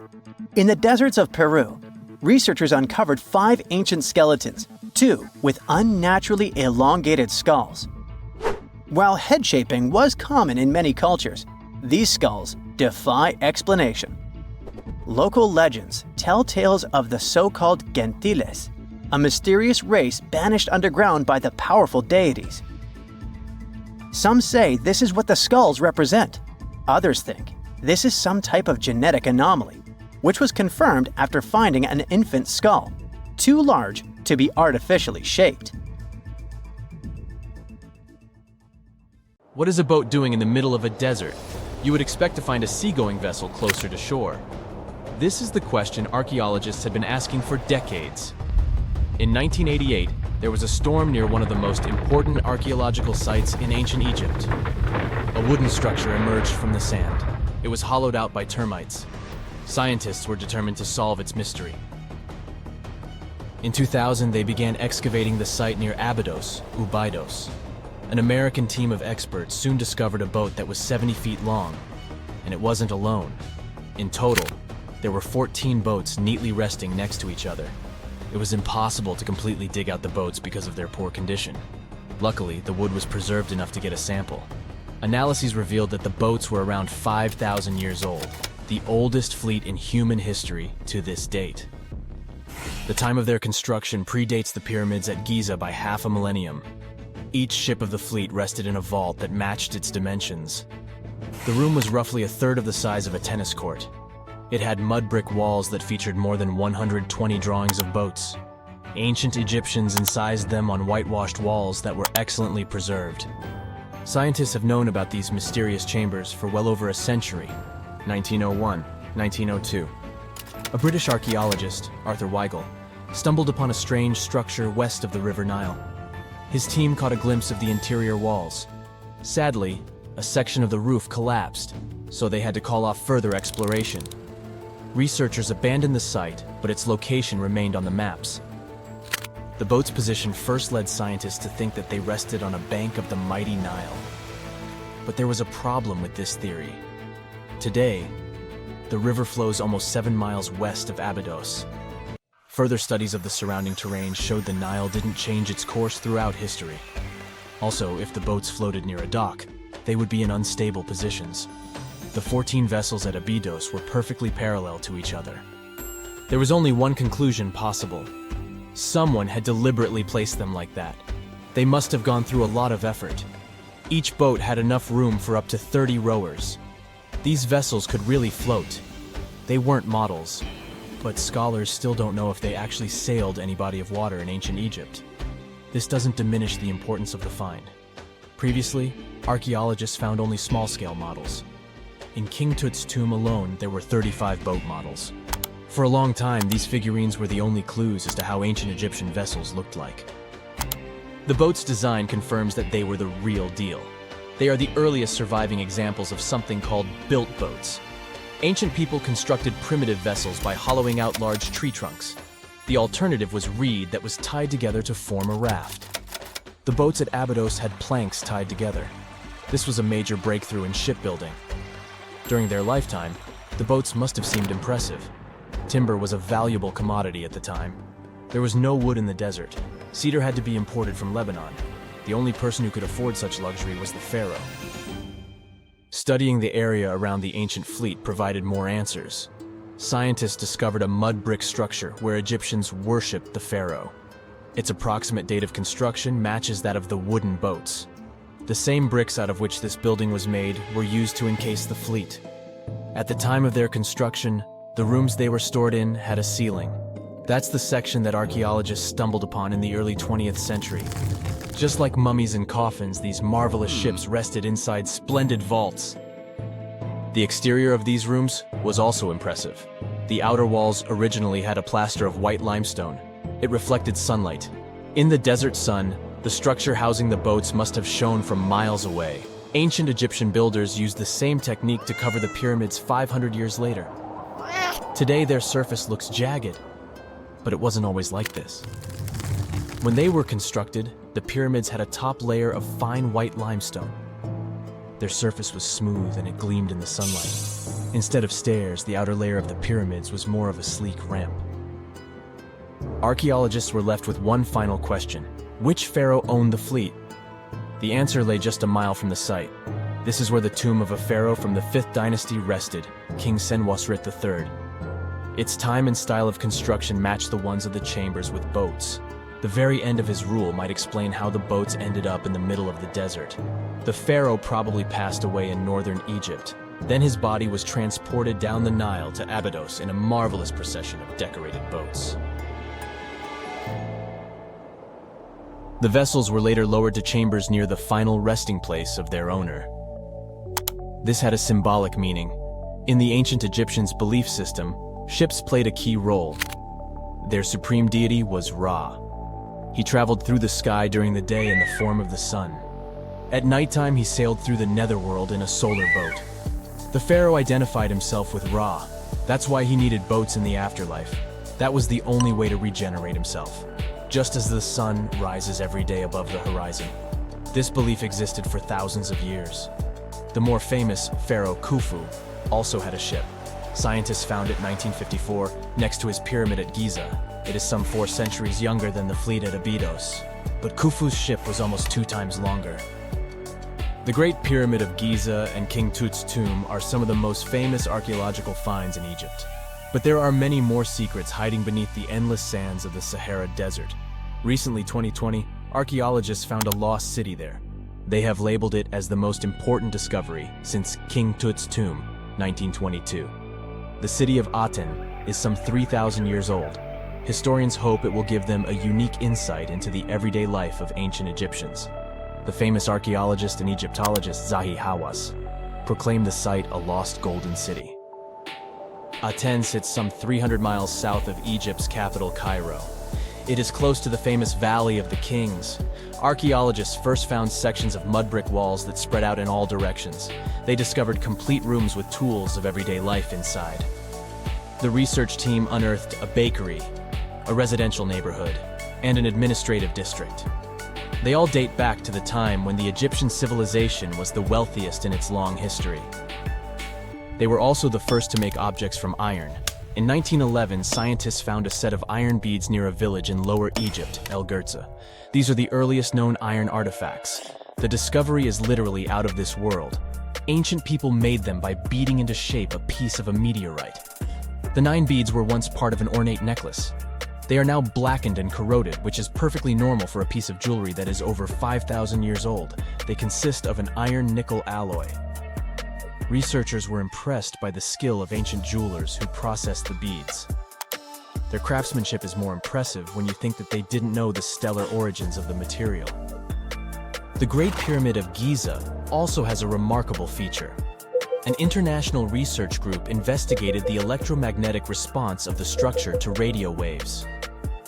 Speaker 4: In the deserts of Peru, researchers uncovered 5 ancient skeletons, 2 with unnaturally elongated skulls. While head shaping was common in many cultures, these skulls defy explanation. Local legends tell tales of the so-called gentiles, a mysterious race banished underground by the powerful deities. Some say this is what the skulls represent. Others think this is some type of genetic anomaly, which was confirmed after finding an infant skull, too large to be artificially shaped.
Speaker 2: What is a boat doing in the middle of a desert? You would expect to find a seagoing vessel closer to shore. This is the question archaeologists had been asking for decades. In 1988, there was a storm near one of the most important archaeological sites in ancient Egypt. A wooden structure emerged from the sand. It was hollowed out by termites. Scientists were determined to solve its mystery. In 2000, they began excavating the site near Abydos, Abydos. An American team of experts soon discovered a boat that was 70 feet long, and it wasn't alone. In total, there were 14 boats neatly resting next to each other. It was impossible to completely dig out the boats because of their poor condition. Luckily, the wood was preserved enough to get a sample. Analyses revealed that the boats were around 5,000 years old, the oldest fleet in human history to this date. The time of their construction predates the pyramids at Giza by half a millennium. Each ship of the fleet rested in a vault that matched its dimensions. The room was roughly a third of the size of a tennis court. It had mud brick walls that featured more than 120 drawings of boats. Ancient Egyptians incised them on whitewashed walls that were excellently preserved. Scientists have known about these mysterious chambers for well over a century. 1901, 1902. A British archaeologist, Arthur Weigel, stumbled upon a strange structure west of the River Nile. His team caught a glimpse of the interior walls. Sadly, a section of the roof collapsed, so they had to call off further exploration. Researchers abandoned the site, but its location remained on the maps. The boat's position first led scientists to think that they rested on a bank of the mighty Nile. But there was a problem with this theory. Today, the river flows almost 7 miles west of Abydos. Further studies of the surrounding terrain showed the Nile didn't change its course throughout history. Also, if the boats floated near a dock, they would be in unstable positions. The 14 vessels at Abydos were perfectly parallel to each other. There was only one conclusion possible. Someone had deliberately placed them like that. They must have gone through a lot of effort. Each boat had enough room for up to 30 rowers. These vessels could really float. They weren't models, but scholars still don't know if they actually sailed any body of water in ancient Egypt. This doesn't diminish the importance of the find. Previously, archaeologists found only small-scale models. In King Tut's tomb alone, there were 35 boat models. For a long time, these figurines were the only clues as to how ancient Egyptian vessels looked like. The boat's design confirms that they were the real deal. They are the earliest surviving examples of something called built boats. Ancient people constructed primitive vessels by hollowing out large tree trunks. The alternative was reed that was tied together to form a raft. The boats at Abydos had planks tied together. This was a major breakthrough in shipbuilding. During their lifetime, the boats must have seemed impressive. Timber was a valuable commodity at the time. There was no wood in the desert. Cedar had to be imported from Lebanon. The only person who could afford such luxury was the pharaoh. Studying the area around the ancient fleet provided more answers. Scientists discovered a mud brick structure where Egyptians worshipped the pharaoh. Its approximate date of construction matches that of the wooden boats. The same bricks out of which this building was made were used to encase the fleet. At the time of their construction, the rooms they were stored in had a ceiling. That's the section that archaeologists stumbled upon in the early 20th century. Just like mummies and coffins, these marvelous ships rested inside splendid vaults. The exterior of these rooms was also impressive. The outer walls originally had a plaster of white limestone. It reflected sunlight. In the desert sun, the structure housing the boats must have shone from miles away. Ancient Egyptian builders used the same technique to cover the pyramids 500 years later. Today, their surface looks jagged, but it wasn't always like this. When they were constructed, the pyramids had a top layer of fine white limestone. Their surface was smooth and it gleamed in the sunlight. Instead of stairs, the outer layer of the pyramids was more of a sleek ramp. Archaeologists were left with one final question. Which pharaoh owned the fleet? The answer lay just a mile from the site. This is where the tomb of a pharaoh from the 5th dynasty rested, King Senwosret III. Its time and style of construction matched the ones of the chambers with boats. The very end of his rule might explain how the boats ended up in the middle of the desert. The pharaoh probably passed away in northern Egypt. Then his body was transported down the Nile to Abydos in a marvelous procession of decorated boats. The vessels were later lowered to chambers near the final resting place of their owner. This had a symbolic meaning. In the ancient Egyptians' belief system, ships played a key role. Their supreme deity was Ra. He traveled through the sky during the day in the form of the sun. At nighttime, he sailed through the netherworld in a solar boat. The pharaoh identified himself with Ra. That's why he needed boats in the afterlife. That was the only way to regenerate himself. Just as the sun rises every day above the horizon. This belief existed for thousands of years. The more famous Pharaoh Khufu also had a ship. Scientists found it in 1954 next to his pyramid at Giza. It is some 4 centuries younger than the fleet at Abydos, but Khufu's ship was almost 2 times longer. The Great Pyramid of Giza and King Tut's tomb are some of the most famous archaeological finds in Egypt. But there are many more secrets hiding beneath the endless sands of the Sahara Desert. Recently, 2020, archaeologists found a lost city there. They have labeled it as the most important discovery since King Tut's tomb, 1922. The city of Aten is some 3,000 years old. Historians hope it will give them a unique insight into the everyday life of ancient Egyptians. The famous archaeologist and Egyptologist Zahi Hawass proclaimed the site a lost golden city. Aten sits some 300 miles south of Egypt's capital, Cairo. It is close to the famous Valley of the Kings. Archaeologists first found sections of mud brick walls that spread out in all directions. They discovered complete rooms with tools of everyday life inside. The research team unearthed a bakery, a residential neighborhood, and an administrative district. They all date back to the time when the Egyptian civilization was the wealthiest in its long history. They were also the first to make objects from iron. In 1911, scientists found a set of iron beads near a village in Lower Egypt, El Girza. These are the earliest known iron artifacts. The discovery is literally out of this world. Ancient people made them by beating into shape a piece of a meteorite. The 9 beads were once part of an ornate necklace. They are now blackened and corroded, which is perfectly normal for a piece of jewelry that is over 5,000 years old. They consist of an iron-nickel alloy. Researchers were impressed by the skill of ancient jewelers who processed the beads. Their craftsmanship is more impressive when you think that they didn't know the stellar origins of the material. The Great Pyramid of Giza also has a remarkable feature. An international research group investigated the electromagnetic response of the structure to radio waves.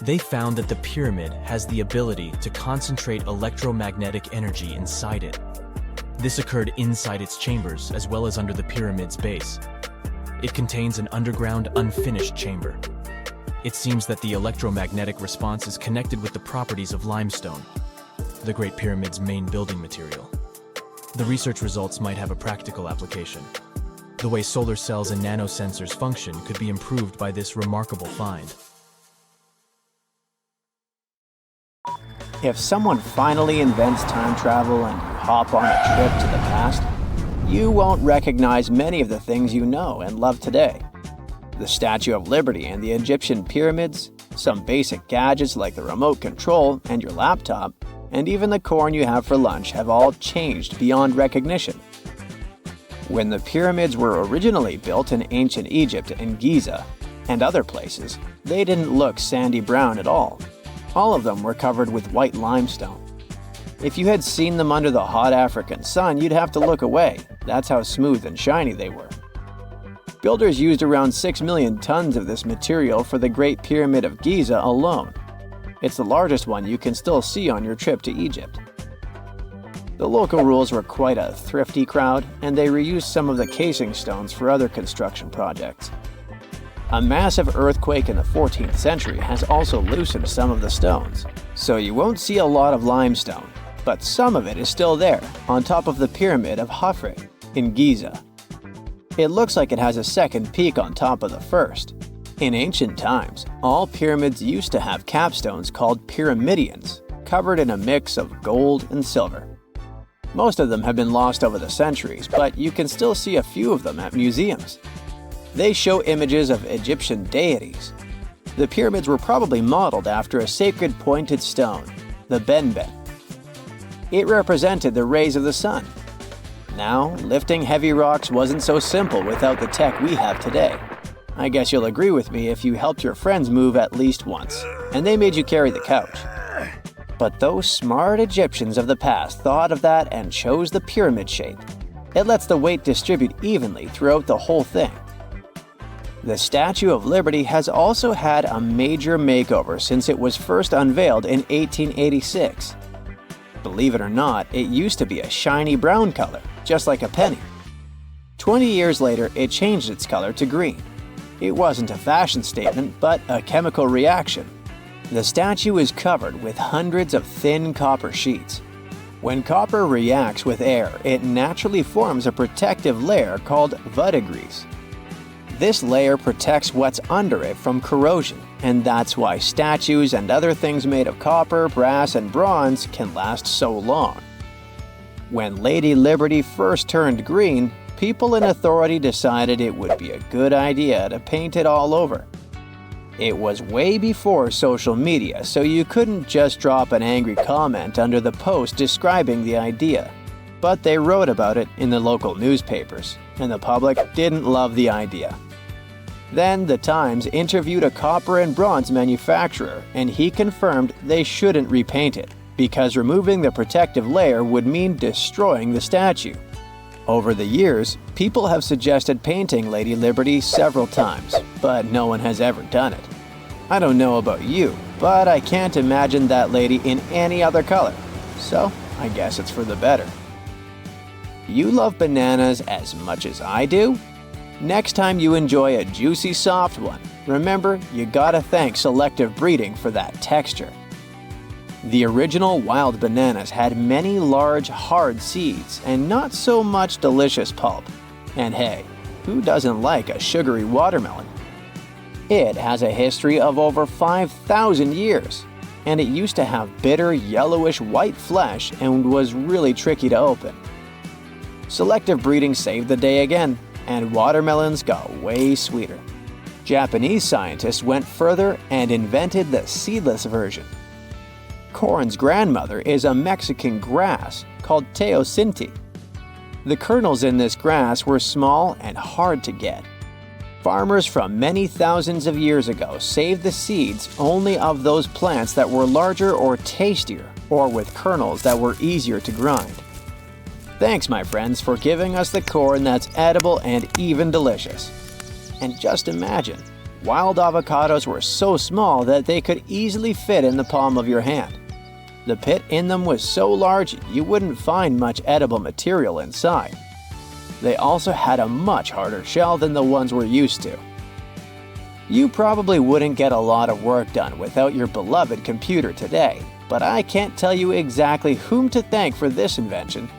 Speaker 2: They found that the pyramid has the ability to concentrate electromagnetic energy inside it. This occurred inside its chambers as well as under the pyramid's base. It contains an underground, unfinished chamber. It seems that the electromagnetic response is connected with the properties of limestone, the Great Pyramid's main building material. The research results might have a practical application. The way solar cells and nanosensors function could be improved by this remarkable find.
Speaker 4: If someone finally invents time travel and you hop on a trip to the past, you won't recognize many of the things you know and love today. The Statue of Liberty and the Egyptian pyramids, some basic gadgets like the remote control and your laptop, and even the corn you have for lunch have all changed beyond recognition. When the pyramids were originally built in ancient Egypt and Giza and other places, they didn't look sandy brown at all. All of them were covered with white limestone. If you had seen them under the hot African sun, you'd have to look away. That's how smooth and shiny they were. Builders used around 6 million tons of this material for the Great Pyramid of Giza alone. It's the largest one you can still see on your trip to Egypt. The local rules were quite a thrifty crowd, and they reused some of the casing stones for other construction projects. A massive earthquake in the 14th century has also loosened some of the stones, so you won't see a lot of limestone, but some of it is still there, on top of the pyramid of Khafre in Giza. It looks like it has a second peak on top of the first. In ancient times, all pyramids used to have capstones called pyramidions, covered in a mix of gold and silver. Most of them have been lost over the centuries, but you can still see a few of them at museums. They show images of Egyptian deities. The pyramids were probably modeled after a sacred pointed stone, the benben. It represented the rays of the sun. Now, lifting heavy rocks wasn't so simple without the tech we have today. I guess you'll agree with me if you helped your friends move at least once, and they made you carry the couch. But those smart Egyptians of the past thought of that and chose the pyramid shape. It lets the weight distribute evenly throughout the whole thing. The Statue of Liberty has also had a major makeover since it was first unveiled in 1886. Believe it or not, it used to be a shiny brown color, just like a penny. 20 years later, it changed its color to green. It wasn't a fashion statement, but a chemical reaction. The statue is covered with hundreds of thin copper sheets. When copper reacts with air, it naturally forms a protective layer called verdigris. This layer protects what's under it from corrosion, and that's why statues and other things made of copper, brass, and bronze can last so long. When Lady Liberty first turned green, people in authority decided it would be a good idea to paint it all over. It was way before social media, so you couldn't just drop an angry comment under the post describing the idea. But they wrote about it in the local newspapers, and the public didn't love the idea. Then the Times interviewed a copper and bronze manufacturer, and he confirmed they shouldn't repaint it, because removing the protective layer would mean destroying the statue. Over the years, people have suggested painting Lady Liberty several times, but no one has ever done it. I don't know about you, but I can't imagine that lady in any other color, so I guess it's for the better. You love bananas as much as I do? Next time you enjoy a juicy soft one, remember you gotta thank selective breeding for that texture. The original wild bananas had many large, hard seeds and not so much delicious pulp. And hey, who doesn't like a sugary watermelon? It has a history of over 5,000 years, and it used to have bitter, yellowish white flesh and was really tricky to open. Selective breeding saved the day again, and watermelons got way sweeter. Japanese scientists went further and invented the seedless version. Corn's grandmother is a Mexican grass called teosinte. The kernels in this grass were small and hard to get. Farmers from many thousands of years ago saved the seeds only of those plants that were larger or tastier, or with kernels that were easier to grind. Thanks, my friends, for giving us the corn that's edible and even delicious. And just imagine, wild avocados were so small that they could easily fit in the palm of your hand. The pit in them was so large you wouldn't find much edible material inside. They also had a much harder shell than the ones we're used to. You probably wouldn't get a lot of work done without your beloved computer today, but I can't tell you exactly whom to thank for this invention.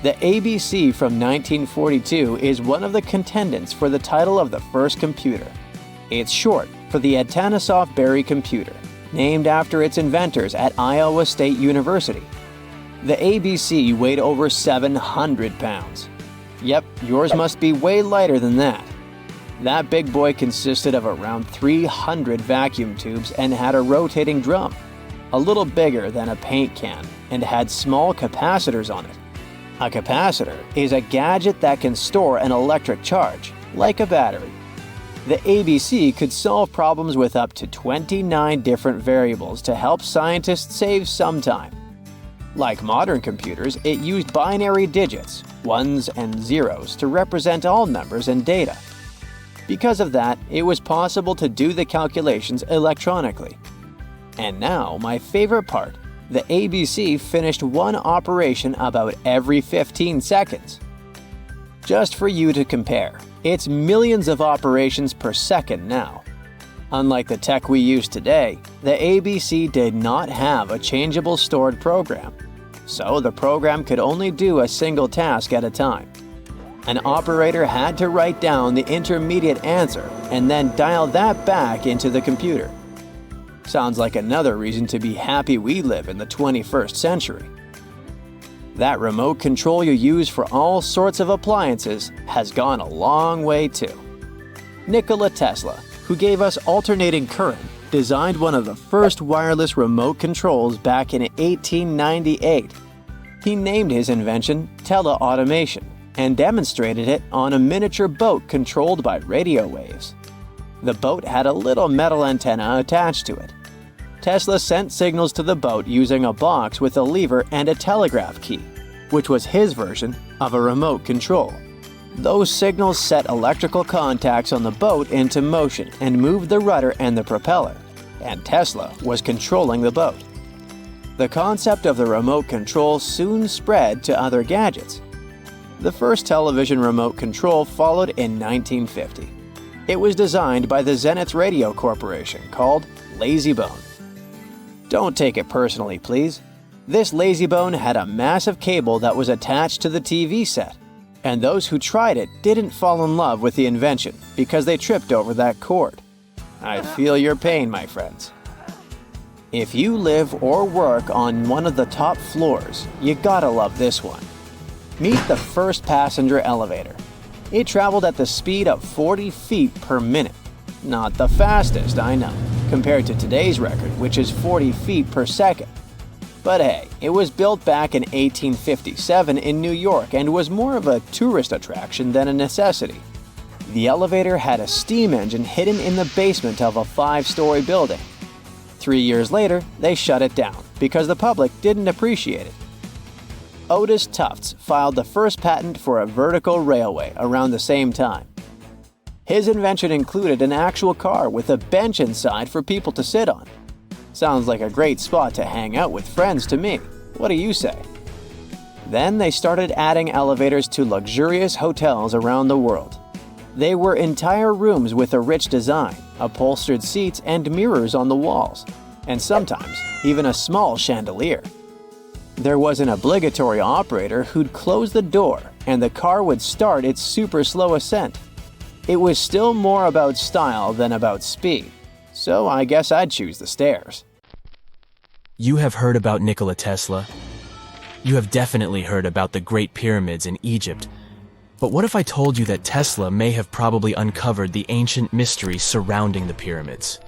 Speaker 4: The ABC from 1942 is one of the contendants for the title of the first computer. It's short for the Atanasoff Berry computer, named after its inventors at Iowa State University. The ABC weighed over 700 pounds. Yep, yours must be way lighter than that. That big boy consisted of around 300 vacuum tubes and had a rotating drum, a little bigger than a paint can, and had small capacitors on it. A capacitor is a gadget that can store an electric charge, like a battery. The ABC could solve problems with up to 29 different variables to help scientists save some time. Like modern computers, it used binary digits, ones and zeros, to represent all numbers and data. Because of that, it was possible to do the calculations electronically. And now, my favorite part, the ABC finished one operation about every 15 seconds. Just for you to compare, it's millions of operations per second now. Unlike the tech we use today, the ABC did not have a changeable stored program. so the program could only do a single task at a time. An operator had to write down the intermediate answer and then dial that back into the computer. Sounds like another reason to be happy we live in the 21st century. That remote control you use for all sorts of appliances has gone a long way too. Nikola Tesla, who gave us alternating current, designed one of the first wireless remote controls back in 1898. He named his invention teleautomation and demonstrated it on a miniature boat controlled by radio waves. The boat had a little metal antenna attached to it. Tesla sent signals to the boat using a box with a lever and a telegraph key, which was his version of a remote control. Those signals set electrical contacts on the boat into motion and moved the rudder and the propeller, and Tesla was controlling the boat. The concept of the remote control soon spread to other gadgets. The first television remote control followed in 1950. It was designed by the Zenith Radio Corporation called LazyBone. Don't take it personally, please. This LazyBone had a massive cable that was attached to the TV set, and those who tried it didn't fall in love with the invention because they tripped over that cord. I feel your pain, my friends. If you live or work on one of the top floors, you gotta love this one. Meet the first passenger elevator. It traveled at the speed of 40 feet per minute. Not the fastest, I know, compared to today's record, which is 40 feet per second. But hey, it was built back in 1857 in New York and was more of a tourist attraction than a necessity. The elevator had a steam engine hidden in the basement of a 5-story building. 3 years later, they shut it down because the public didn't appreciate it. Otis Tufts filed the first patent for a vertical railway around the same time. His invention included an actual car with a bench inside for people to sit on. Sounds like a great spot to hang out with friends to me. What do you say? Then they started adding elevators to luxurious hotels around the world. They were entire rooms with a rich design, upholstered seats and mirrors on the walls, and sometimes even a small chandelier. There was an obligatory operator who'd close the door and the car would start its super slow ascent. It was still more about style than about speed, so I guess I'd choose the stairs.
Speaker 2: You have heard about Nikola Tesla. You have definitely heard about the Great Pyramids in Egypt. But what if I told you that Tesla may have probably uncovered the ancient mystery surrounding the pyramids?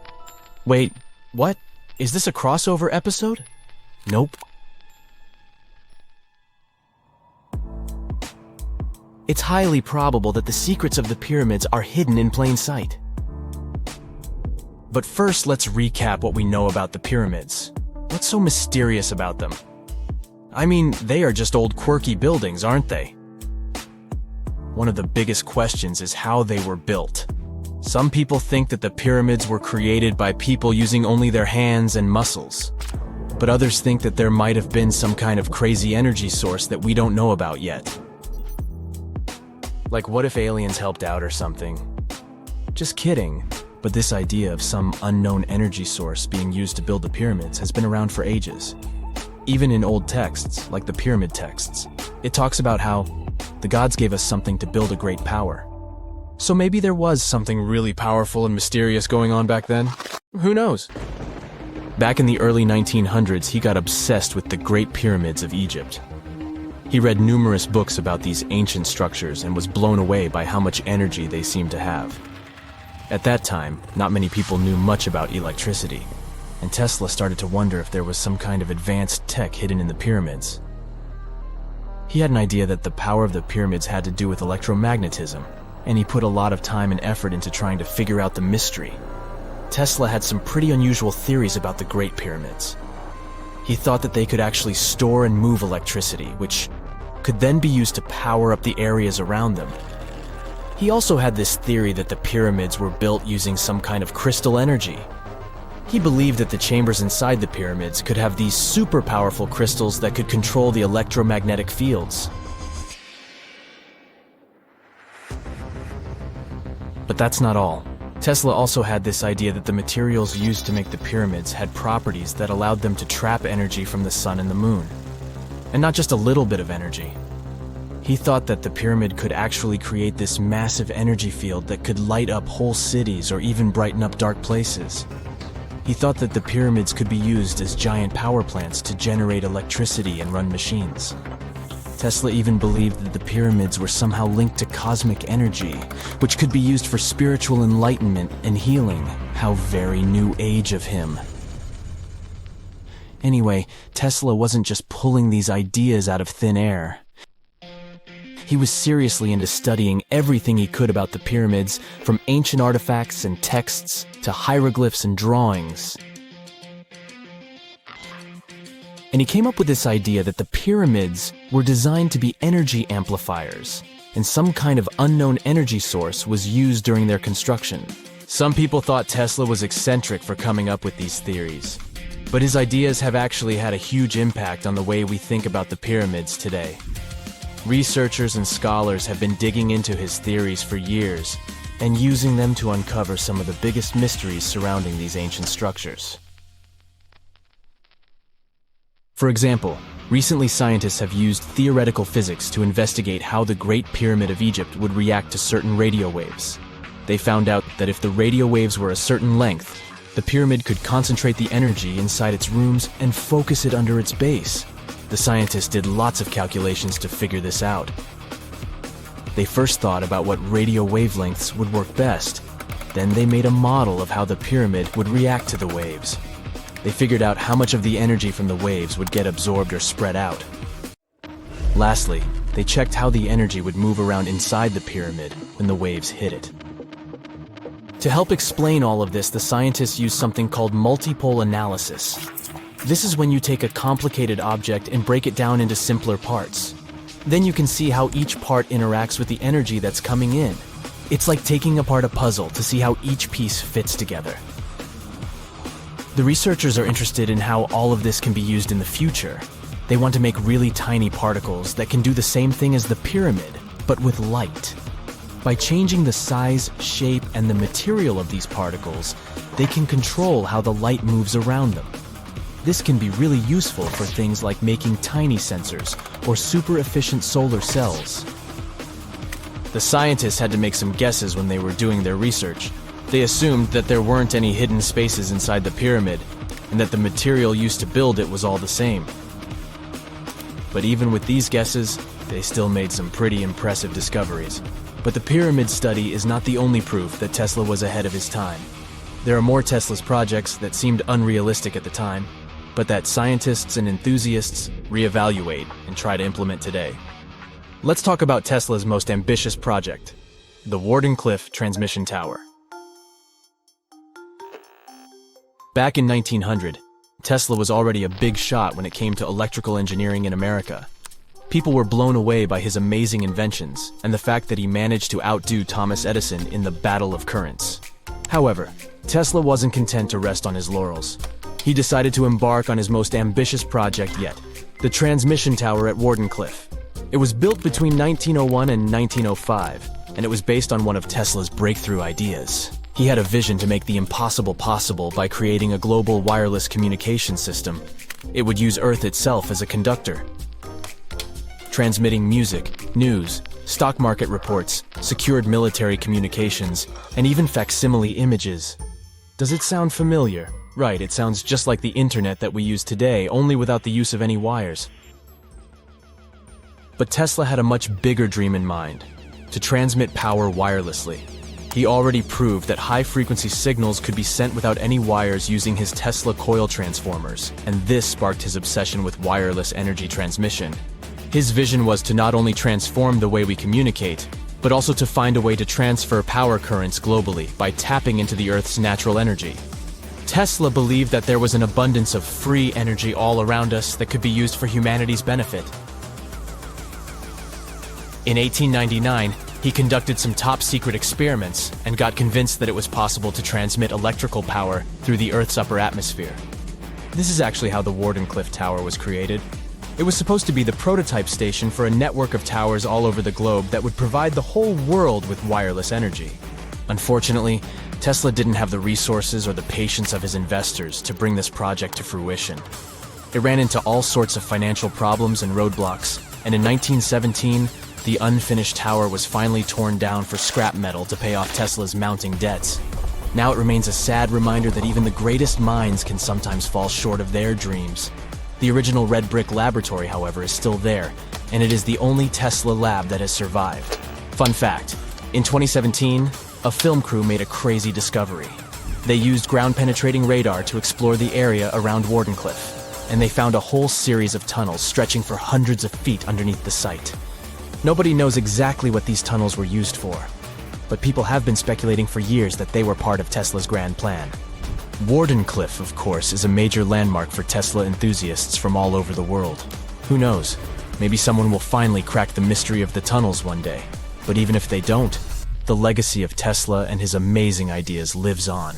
Speaker 2: Wait, what? Is this a crossover episode? Nope. It's highly probable that the secrets of the pyramids are hidden in plain sight. But first, let's recap what we know about the pyramids. What's so mysterious about them? I mean, they are just old quirky buildings, aren't they? One of the biggest questions is how they were built. Some people think that the pyramids were created by people using only their hands and muscles. But others think that there might have been some kind of crazy energy source that we don't know about yet. Like, what if aliens helped out or something? Just kidding. But this idea of some unknown energy source being used to build the pyramids has been around for ages. Even in old texts, like the pyramid texts, it talks about how the gods gave us something to build a great power. So maybe there was something really powerful and mysterious going on back then? Who knows? Back in the early 1900s, he got obsessed with the Great Pyramids of Egypt. He read numerous books about these ancient structures and was blown away by how much energy they seemed to have. At that time, not many people knew much about electricity, and Tesla started to wonder if there was some kind of advanced tech hidden in the pyramids. He had an idea that the power of the pyramids had to do with electromagnetism, and he put a lot of time and effort into trying to figure out the mystery. Tesla had some pretty unusual theories about the Great Pyramids. He thought that they could actually store and move electricity, which could then be used to power up the areas around them. He also had this theory that the pyramids were built using some kind of crystal energy. He believed that the chambers inside the pyramids could have these super powerful crystals that could control the electromagnetic fields. But that's not all. Tesla also had this idea that the materials used to make the pyramids had properties that allowed them to trap energy from the sun and the moon. and not just a little bit of energy. He thought that the pyramid could actually create this massive energy field that could light up whole cities or even brighten up dark places. He thought that the pyramids could be used as giant power plants to generate electricity and run machines. Tesla even believed that the pyramids were somehow linked to cosmic energy, which could be used for spiritual enlightenment and healing. How very new age of him. Anyway, Tesla wasn't just pulling these ideas out of thin air. He was seriously into studying everything he could about the pyramids, from ancient artifacts and texts to hieroglyphs and drawings. And he came up with this idea that the pyramids were designed to be energy amplifiers, and some kind of unknown energy source was used during their construction. Some people thought Tesla was eccentric for coming up with these theories, but his ideas have actually had a huge impact on the way we think about the pyramids today. Researchers and scholars have been digging into his theories for years and using them to uncover some of the biggest mysteries surrounding these ancient structures. For example, recently scientists have used theoretical physics to investigate how the Great Pyramid of Egypt would react to certain radio waves. They found out that if the radio waves were a certain length, the pyramid could concentrate the energy inside its rooms and focus it under its base. The scientists did lots of calculations to figure this out. They first thought about what radio wavelengths would work best. Then they made a model of how the pyramid would react to the waves. They figured out how much of the energy from the waves would get absorbed or spread out. Lastly, they checked how the energy would move around inside the pyramid when the waves hit it. To help explain all of this, the scientists used something called multipole analysis. This is when you take a complicated object and break it down into simpler parts. Then you can see how each part interacts with the energy that's coming in. It's like taking apart a puzzle to see how each piece fits together. The researchers are interested in how all of this can be used in the future. They want to make really tiny particles that can do the same thing as the pyramid, but with light. By changing the size, shape, and the material of these particles, they can control how the light moves around them. This can be really useful for things like making tiny sensors or super efficient solar cells. The scientists had to make some guesses when they were doing their research. They assumed that there weren't any hidden spaces inside the pyramid, and that the material used to build it was all the same. But even with these guesses, they still made some pretty impressive discoveries. But the pyramid study is not the only proof that Tesla was ahead of his time. There are more Tesla's projects that seemed unrealistic at the time, but that scientists and enthusiasts reevaluate and try to implement today. Let's talk about Tesla's most ambitious project, the Wardenclyffe Transmission Tower. Back in 1900, Tesla was already a big shot when it came to electrical engineering in America. People were blown away by his amazing inventions and the fact that he managed to outdo Thomas Edison in the battle of currents. However, Tesla wasn't content to rest on his laurels. He decided to embark on his most ambitious project yet, the transmission tower at Wardenclyffe. It was built between 1901 and 1905, and it was based on one of Tesla's breakthrough ideas. He had a vision to make the impossible possible by creating a global wireless communication system. It would use Earth itself as a conductor, transmitting music, news, stock market reports, secured military communications, and even facsimile images. Does it sound familiar? Right, it sounds just like the internet that we use today, only without the use of any wires. But Tesla had a much bigger dream in mind: to transmit power wirelessly. He already proved that high-frequency signals could be sent without any wires using his Tesla coil transformers, and this sparked his obsession with wireless energy transmission. His vision was to not only transform the way we communicate, but also to find a way to transfer power currents globally by tapping into the Earth's natural energy. Tesla believed that there was an abundance of free energy all around us that could be used for humanity's benefit. In 1899, he conducted some top-secret experiments and got convinced that it was possible to transmit electrical power through the Earth's upper atmosphere. This is actually how the Wardenclyffe Tower was created. It was supposed to be the prototype station for a network of towers all over the globe that would provide the whole world with wireless energy. Unfortunately, Tesla didn't have the resources or the patience of his investors to bring this project to fruition. It ran into all sorts of financial problems and roadblocks, and in 1917, the unfinished tower was finally torn down for scrap metal to pay off Tesla's mounting debts. Now it remains a sad reminder that even the greatest minds can sometimes fall short of their dreams. The original red brick laboratory, however, is still there, and it is the only Tesla lab that has survived. Fun fact, in 2017, a film crew made a crazy discovery. They used ground-penetrating radar to explore the area around Wardenclyffe, and they found a whole series of tunnels stretching for hundreds of feet underneath the site. Nobody knows exactly what these tunnels were used for, but people have been speculating for years that they were part of Tesla's grand plan. Wardenclyffe, of course, is a major landmark for Tesla enthusiasts from all over the world. Who knows? Maybe someone will finally crack the mystery of the tunnels one day. But even if they don't, the legacy of Tesla and his amazing ideas lives on.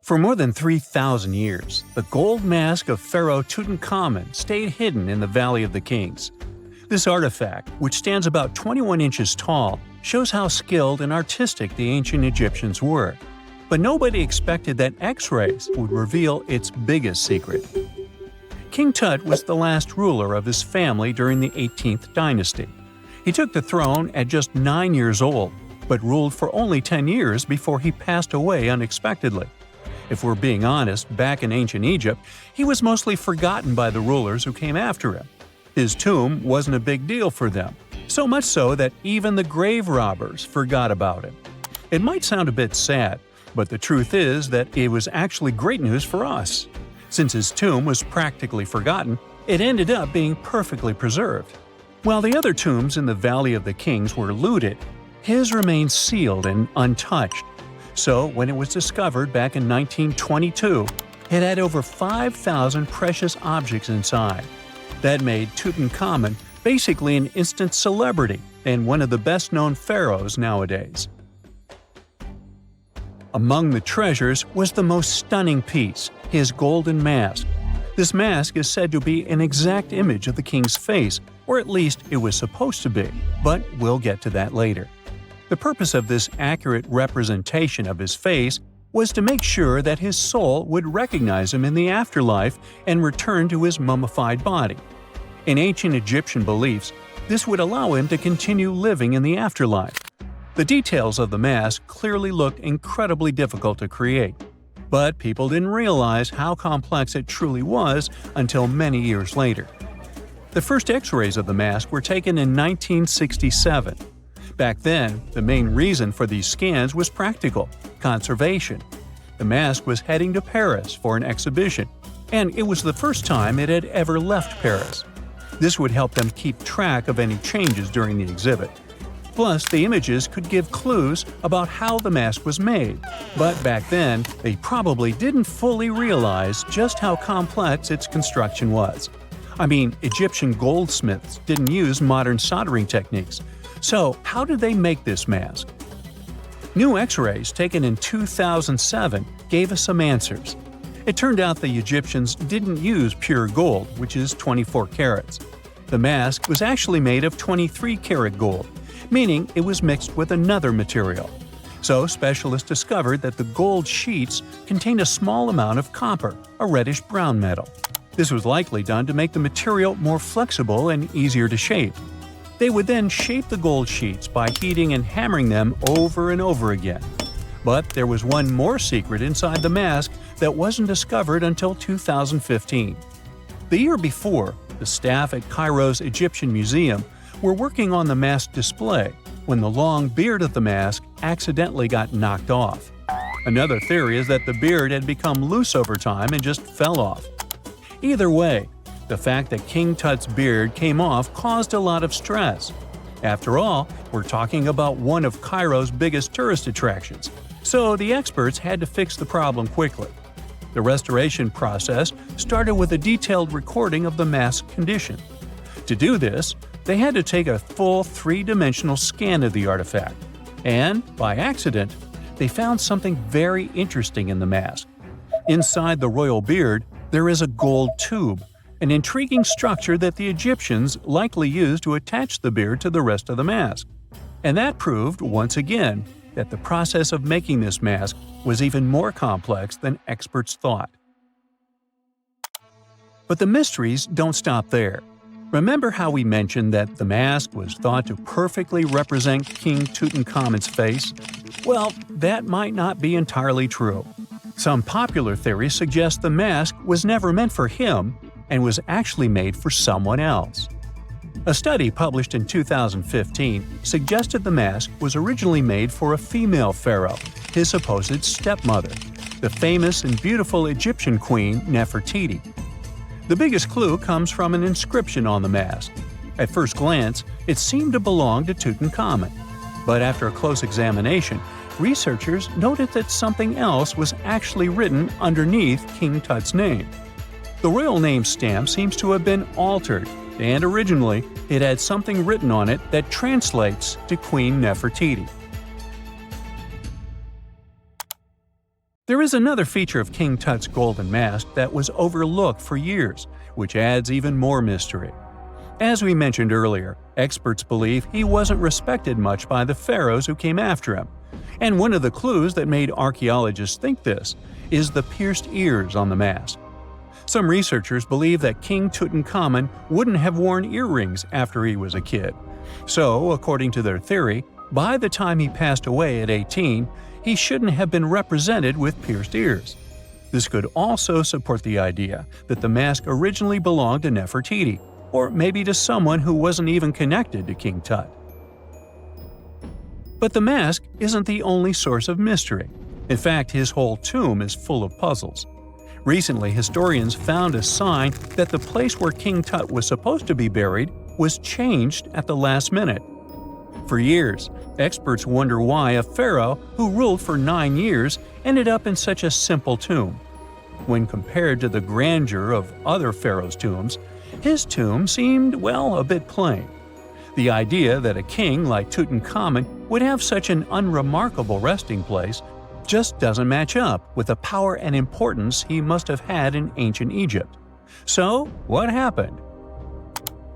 Speaker 1: For more than 3,000 years, the gold mask of Pharaoh Tutankhamun stayed hidden in the Valley of the Kings. This artifact, which stands about 21 inches tall, shows how skilled and artistic the ancient Egyptians were. But nobody expected that X-rays would reveal its biggest secret. King Tut was the last ruler of his family during the 18th dynasty. He took the throne at just 9 years old, but ruled for only 10 years before he passed away unexpectedly. If we're being honest, back in ancient Egypt, he was mostly forgotten by the rulers who came after him. His tomb wasn't a big deal for them, so much so that even the grave robbers forgot about him. It might sound a bit sad, but the truth is that it was actually great news for us. Since his tomb was practically forgotten, it ended up being perfectly preserved. While the other tombs in the Valley of the Kings were looted, his remained sealed and untouched. So when it was discovered back in 1922, it had over 5,000 precious objects inside. That made Tutankhamun basically an instant celebrity and one of the best-known pharaohs nowadays. Among the treasures was the most stunning piece, his golden mask. This mask is said to be an exact image of the king's face, or at least it was supposed to be, but we'll get to that later. The purpose of this accurate representation of his face was to make sure that his soul would recognize him in the afterlife and return to his mummified body. In ancient Egyptian beliefs, this would allow him to continue living in the afterlife. The details of the mask clearly looked incredibly difficult to create, but people didn't realize how complex it truly was until many years later. The first X-rays of the mask were taken in 1967. Back then, the main reason for these scans was practical – conservation. The mask was heading to Paris for an exhibition, and it was the first time it had ever left Paris. This would help them keep track of any changes during the exhibit. Plus, the images could give clues about how the mask was made, but back then, they probably didn't fully realize just how complex its construction was. I mean, Egyptian goldsmiths didn't use modern soldering techniques. So, how did they make this mask? New X-rays taken in 2007 gave us some answers. It turned out the Egyptians didn't use pure gold, which is 24 carats. The mask was actually made of 23-karat gold, meaning it was mixed with another material. So, specialists discovered that the gold sheets contained a small amount of copper, a reddish-brown metal. This was likely done to make the material more flexible and easier to shape. They would then shape the gold sheets by heating and hammering them over and over again. But there was one more secret inside the mask that wasn't discovered until 2015. The year before, the staff at Cairo's Egyptian Museum were working on the mask display when the long beard of the mask accidentally got knocked off. Another theory is that the beard had become loose over time and just fell off. Either way, the fact that King Tut's beard came off caused a lot of stress. After all, we're talking about one of Cairo's biggest tourist attractions, so the experts had to fix the problem quickly. The restoration process started with a detailed recording of the mask's condition. To do this, they had to take a full three-dimensional scan of the artifact, and, by accident, they found something very interesting in the mask. Inside the royal beard, there is a gold tube, an intriguing structure that the Egyptians likely used to attach the beard to the rest of the mask. And that proved, once again, that the process of making this mask was even more complex than experts thought. But the mysteries don't stop there. Remember how we mentioned that the mask was thought to perfectly represent King Tutankhamun's face? Well, that might not be entirely true. Some popular theories suggest the mask was never meant for him and was actually made for someone else. A study published in 2015 suggested the mask was originally made for a female pharaoh, his supposed stepmother, the famous and beautiful Egyptian queen Nefertiti. The biggest clue comes from an inscription on the mask. At first glance, it seemed to belong to Tutankhamun, but after a close examination, researchers noted that something else was actually written underneath King Tut's name. The royal name stamp seems to have been altered, and originally it had something written on it that translates to Queen Nefertiti. There is another feature of King Tut's golden mask that was overlooked for years, which adds even more mystery. As we mentioned earlier, experts believe he wasn't respected much by the pharaohs who came after him. And one of the clues that made archaeologists think this is the pierced ears on the mask. Some researchers believe that King Tutankhamun wouldn't have worn earrings after he was a kid. So, according to their theory, by the time he passed away at 18, he shouldn't have been represented with pierced ears. This could also support the idea that the mask originally belonged to Nefertiti, or maybe to someone who wasn't even connected to King Tut. But the mask isn't the only source of mystery. In fact, his whole tomb is full of puzzles. Recently, historians found a sign that the place where King Tut was supposed to be buried was changed at the last minute. For years, experts wonder why a pharaoh who ruled for 9 years ended up in such a simple tomb. When compared to the grandeur of other pharaohs' tombs, his tomb seemed, well, a bit plain. The idea that a king like Tutankhamun would have such an unremarkable resting place just doesn't match up with the power and importance he must have had in ancient Egypt. So, what happened?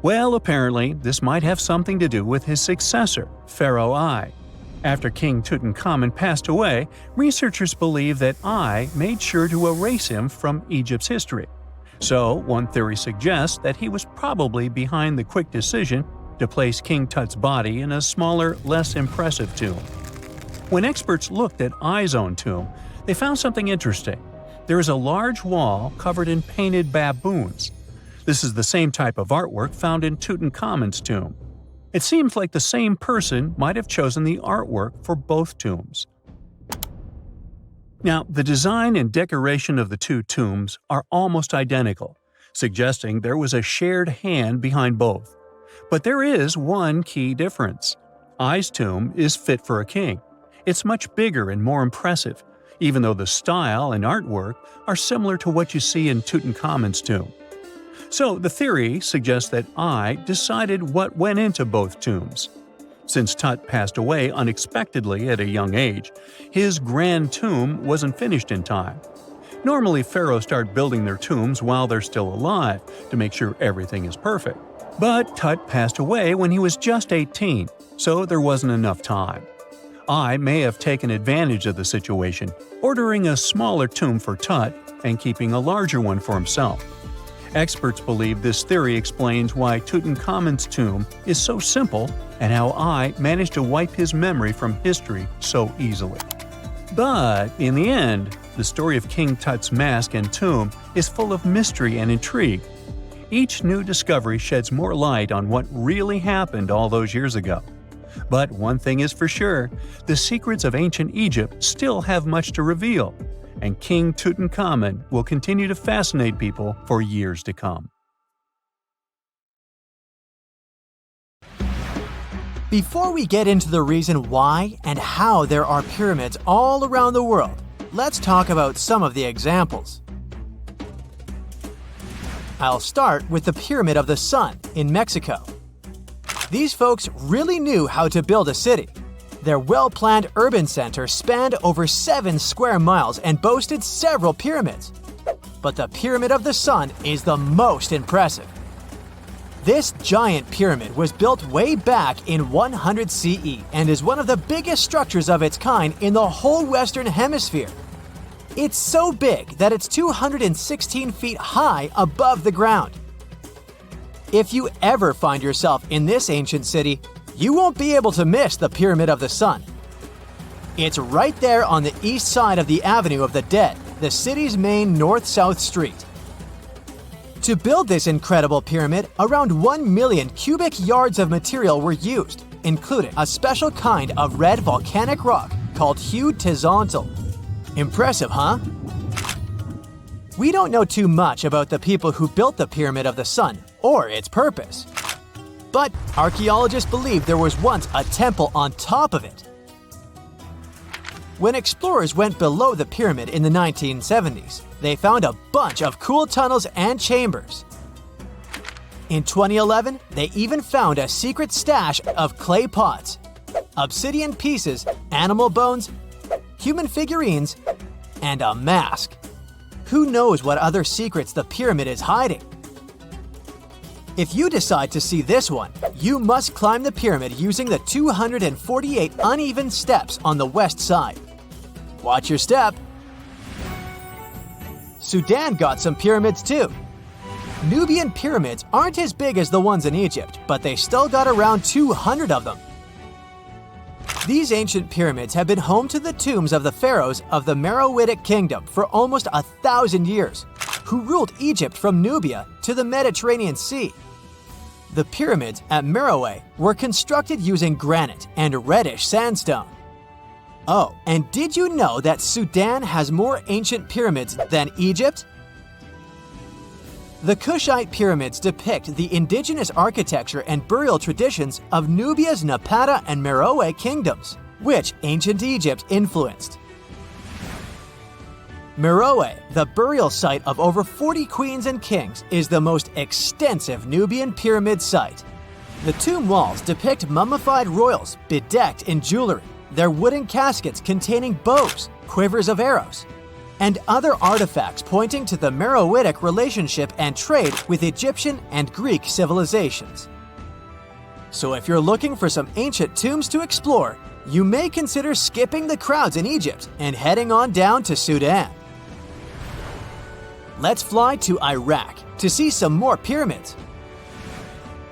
Speaker 1: Well, apparently, this might have something to do with his successor, Pharaoh I. After King Tutankhamun passed away, researchers believe that I made sure to erase him from Egypt's history. So, one theory suggests that he was probably behind the quick decision to place King Tut's body in a smaller, less impressive tomb. When experts looked at I's own tomb, they found something interesting. There is a large wall covered in painted baboons. This is the same type of artwork found in Tutankhamun's tomb. It seems like the same person might have chosen the artwork for both tombs. Now, the design and decoration of the two tombs are almost identical, suggesting there was a shared hand behind both. But there is one key difference. I's tomb is fit for a king. It's much bigger and more impressive, even though the style and artwork are similar to what you see in Tutankhamun's tomb. So the theory suggests that I decided what went into both tombs. Since Tut passed away unexpectedly at a young age, his grand tomb wasn't finished in time. Normally, pharaohs start building their tombs while they're still alive to make sure everything is perfect. But Tut passed away when he was just 18, so there wasn't enough time. I may have taken advantage of the situation, ordering a smaller tomb for Tut and keeping a larger one for himself. Experts believe this theory explains why Tutankhamun's tomb is so simple and how I managed to wipe his memory from history so easily. But in the end, the story of King Tut's mask and tomb is full of mystery and intrigue. Each new discovery sheds more light on what really happened all those years ago. But one thing is for sure, the secrets of ancient Egypt still have much to reveal, and King Tutankhamun will continue to fascinate people for years to come.
Speaker 3: Before we get into the reason why and how there are pyramids all around the world, let's talk about some of the examples. I'll start with the Pyramid of the Sun in Mexico. These folks really knew how to build a city. Their well-planned urban center spanned over 7 square miles and boasted several pyramids. But the Pyramid of the Sun is the most impressive. This giant pyramid was built way back in 100 CE and is one of the biggest structures of its kind in the whole Western Hemisphere. It's so big that it's 216 feet high above the ground. If you ever find yourself in this ancient city, you won't be able to miss the Pyramid of the Sun. It's right there on the east side of the Avenue of the Dead, the city's main north-south street. To build this incredible pyramid, around 1 million cubic yards of material were used, including a special kind of red volcanic rock called hued tizontal. Impressive, huh? We don't know too much about the people who built the Pyramid of the Sun or its purpose. But archaeologists believe there was once a temple on top of it. When explorers went below the pyramid in the 1970s, they found a bunch of cool tunnels and chambers. In 2011, they even found a secret stash of clay pots, obsidian pieces, animal bones, human figurines, and a mask. Who knows what other secrets the pyramid is hiding? If you decide to see this one, you must climb the pyramid using the 248 uneven steps on the west side. Watch your step. Sudan got some pyramids too. Nubian pyramids aren't as big as the ones in Egypt, but they still got around 200 of them. These ancient pyramids have been home to the tombs of the pharaohs of the Meroitic Kingdom for almost 1,000 years, who ruled Egypt from Nubia to the Mediterranean Sea. The pyramids at Meroe were constructed using granite and reddish sandstone. Oh, and did you know that Sudan has more ancient pyramids than Egypt? The Kushite pyramids depict the indigenous architecture and burial traditions of Nubia's Napata and Meroe kingdoms, which ancient Egypt influenced. Meroe, the burial site of over 40 queens and kings, is the most extensive Nubian pyramid site. The tomb walls depict mummified royals bedecked in jewelry, their wooden caskets containing bows, quivers of arrows, and other artifacts pointing to the Meroitic relationship and trade with Egyptian and Greek civilizations. So if you're looking for some ancient tombs to explore, you may consider skipping the crowds in Egypt and heading on down to Sudan. Let's fly to Iraq to see some more pyramids.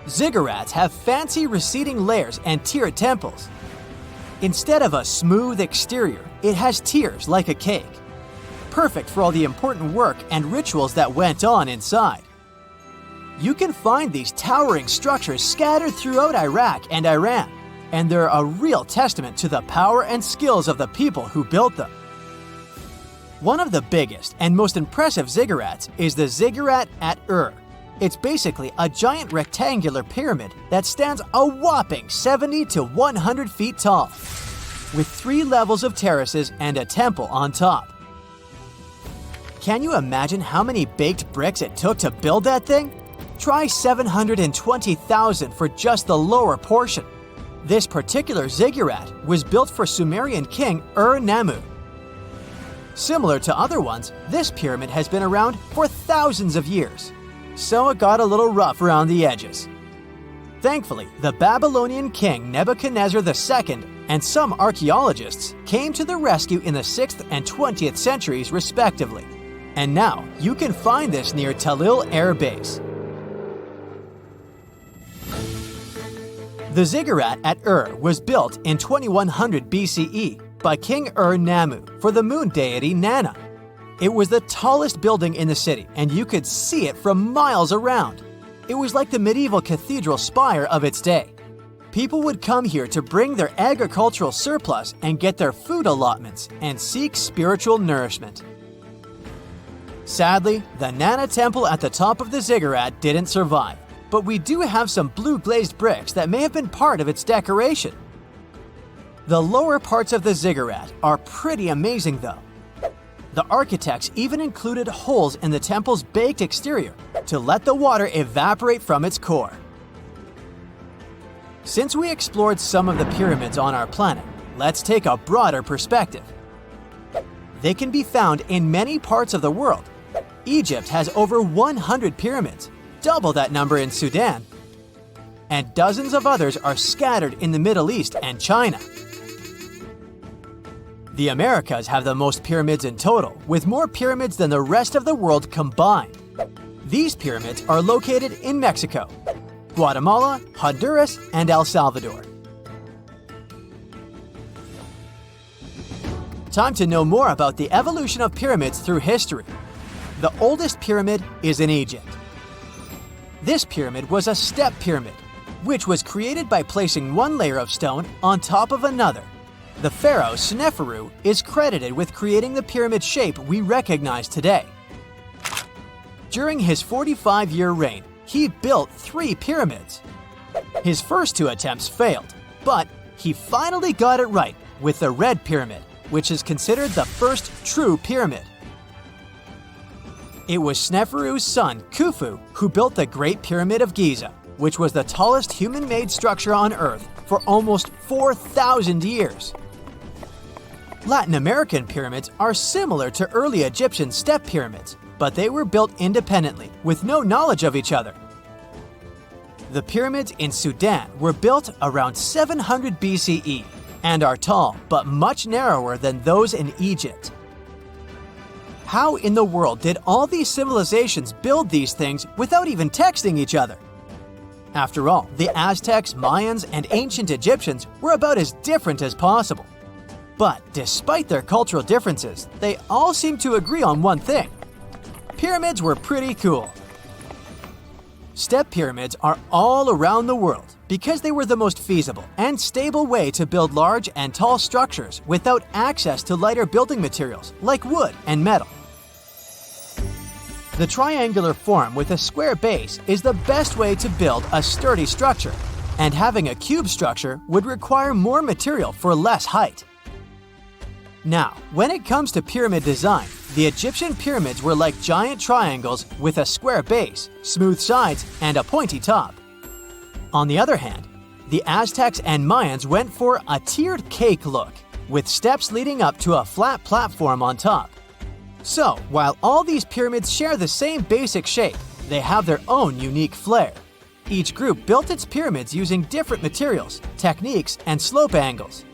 Speaker 3: Ziggurats have fancy receding layers and tiered temples. Instead of a smooth exterior, it has tiers like a cake. Perfect for all the important work and rituals that went on inside. You can find these towering structures scattered throughout Iraq and Iran, and they're a real testament to the power and skills of the people who built them. One of the biggest and most impressive ziggurats is the ziggurat at Ur. It's basically a giant rectangular pyramid that stands a whopping 70 to 100 feet tall, with 3 levels of terraces and a temple on top. Can you imagine how many baked bricks it took to build that thing? Try 720,000 for just the lower portion. This particular ziggurat was built for Sumerian king Ur-Nammu. Similar to other ones, this pyramid has been around for thousands of years, so it got a little rough around the edges. Thankfully, the Babylonian king Nebuchadnezzar II and some archaeologists came to the rescue in the 6th and 20th centuries respectively, and now you can find this near Talil Air Base. The ziggurat at Ur was built in 2100 BCE by King Ur-Nammu for the moon deity Nana. It was the tallest building in the city, and you could see it from miles around. It was like the medieval cathedral spire of its day. People would come here to bring their agricultural surplus and get their food allotments and seek spiritual nourishment. Sadly, the Nana temple at the top of the ziggurat didn't survive, but we do have some blue glazed bricks that may have been part of its decoration. The lower parts of the ziggurat are pretty amazing though. The architects even included holes in the temple's baked exterior to let the water evaporate from its core. Since we explored some of the pyramids on our planet, let's take a broader perspective. They can be found in many parts of the world. Egypt has over 100 pyramids, double that number in Sudan, and dozens of others are scattered in the Middle East and China. The Americas have the most pyramids in total, with more pyramids than the rest of the world combined. These pyramids are located in Mexico, Guatemala, Honduras, and El Salvador. Time to know more about the evolution of pyramids through history. The oldest pyramid is in Egypt. This pyramid was a step pyramid, which was created by placing one layer of stone on top of another. The pharaoh Sneferu is credited with creating the pyramid shape we recognize today. During his 45-year reign, he built 3 pyramids. His first 2 attempts failed, but he finally got it right with the Red Pyramid, which is considered the first true pyramid. It was Sneferu's son, Khufu, who built the Great Pyramid of Giza, which was the tallest human-made structure on Earth for almost 4,000 years. Latin American pyramids are similar to early Egyptian step pyramids, but they were built independently, with no knowledge of each other. The pyramids in Sudan were built around 700 BCE and are tall but much narrower than those in Egypt. How in the world did all these civilizations build these things without even texting each other? After all, the Aztecs, Mayans, and ancient Egyptians were about as different as possible. But despite their cultural differences, they all seem to agree on one thing: pyramids were pretty cool. Step pyramids are all around the world because they were the most feasible and stable way to build large and tall structures without access to lighter building materials like wood and metal. The triangular form with a square base is the best way to build a sturdy structure, and having a cube structure would require more material for less height. Now, when it comes to pyramid design, the Egyptian pyramids were like giant triangles with a square base, smooth sides, and a pointy top. On the other hand, the Aztecs and Mayans went for a tiered cake look, with steps leading up to a flat platform on top. So, while all these pyramids share the same basic shape, they have their own unique flair. Each group built its pyramids using different materials, techniques, and slope angles.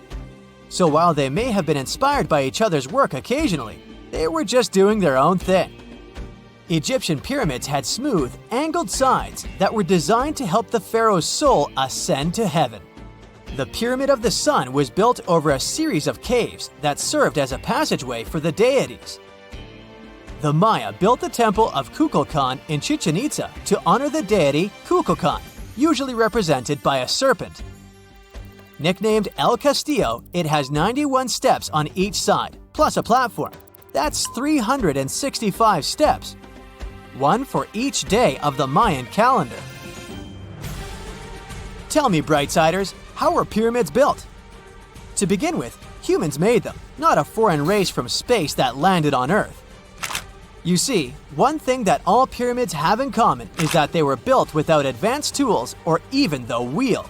Speaker 3: So while they may have been inspired by each other's work occasionally, they were just doing their own thing. Egyptian pyramids had smooth, angled sides that were designed to help the pharaoh's soul ascend to heaven. The Pyramid of the Sun was built over a series of caves that served as a passageway for the deities. The Maya built the temple of Kukulkan in Chichen Itza to honor the deity Kukulkan, usually represented by a serpent. Nicknamed El Castillo, it has 91 steps on each side, plus a platform. That's 365 steps, one for each day of the Mayan calendar. Tell me, Brightsiders, how were pyramids built? To begin with, humans made them, not a foreign race from space that landed on Earth. You see, one thing that all pyramids have in common is that they were built without advanced tools or even the wheel.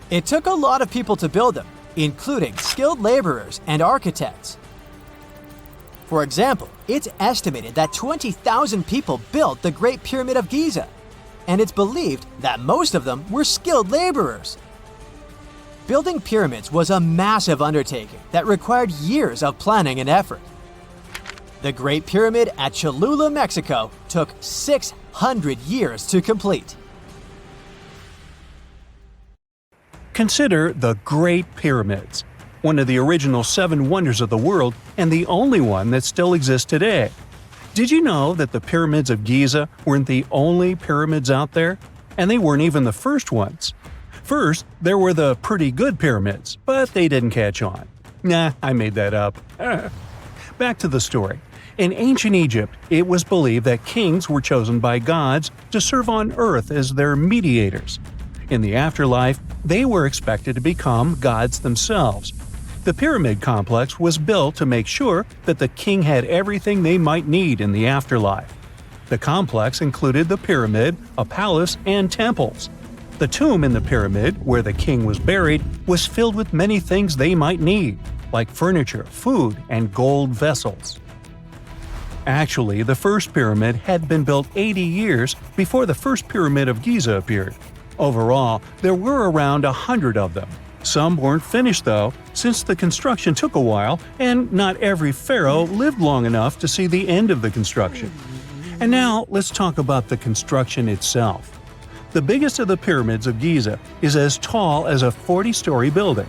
Speaker 3: It took a lot of people to build them, including skilled laborers and architects. For example, it's estimated that 20,000 people built the Great Pyramid of Giza, and it's believed that most of them were skilled laborers. Building pyramids was a massive undertaking that required years of planning and effort. The Great Pyramid at Cholula, Mexico, took 600 years to complete.
Speaker 1: Consider the Great Pyramids, one of the original 7 wonders of the world and the only one that still exists today. Did you know that the pyramids of Giza weren't the only pyramids out there? And they weren't even the first ones. First, there were the pretty good pyramids, but they didn't catch on. Nah, I made that up. Back to the story. In ancient Egypt, it was believed that kings were chosen by gods to serve on earth as their mediators. In the afterlife, they were expected to become gods themselves. The pyramid complex was built to make sure that the king had everything they might need in the afterlife. The complex included the pyramid, a palace, and temples. The tomb in the pyramid, where the king was buried, was filled with many things they might need, like furniture, food, and gold vessels. Actually, the first pyramid had been built 80 years before the first pyramid of Giza appeared. Overall, there were around 100 of them. Some weren't finished though, since the construction took a while and not every pharaoh lived long enough to see the end of the construction. And now let's talk about the construction itself. The biggest of the pyramids of Giza is as tall as a 40-story building.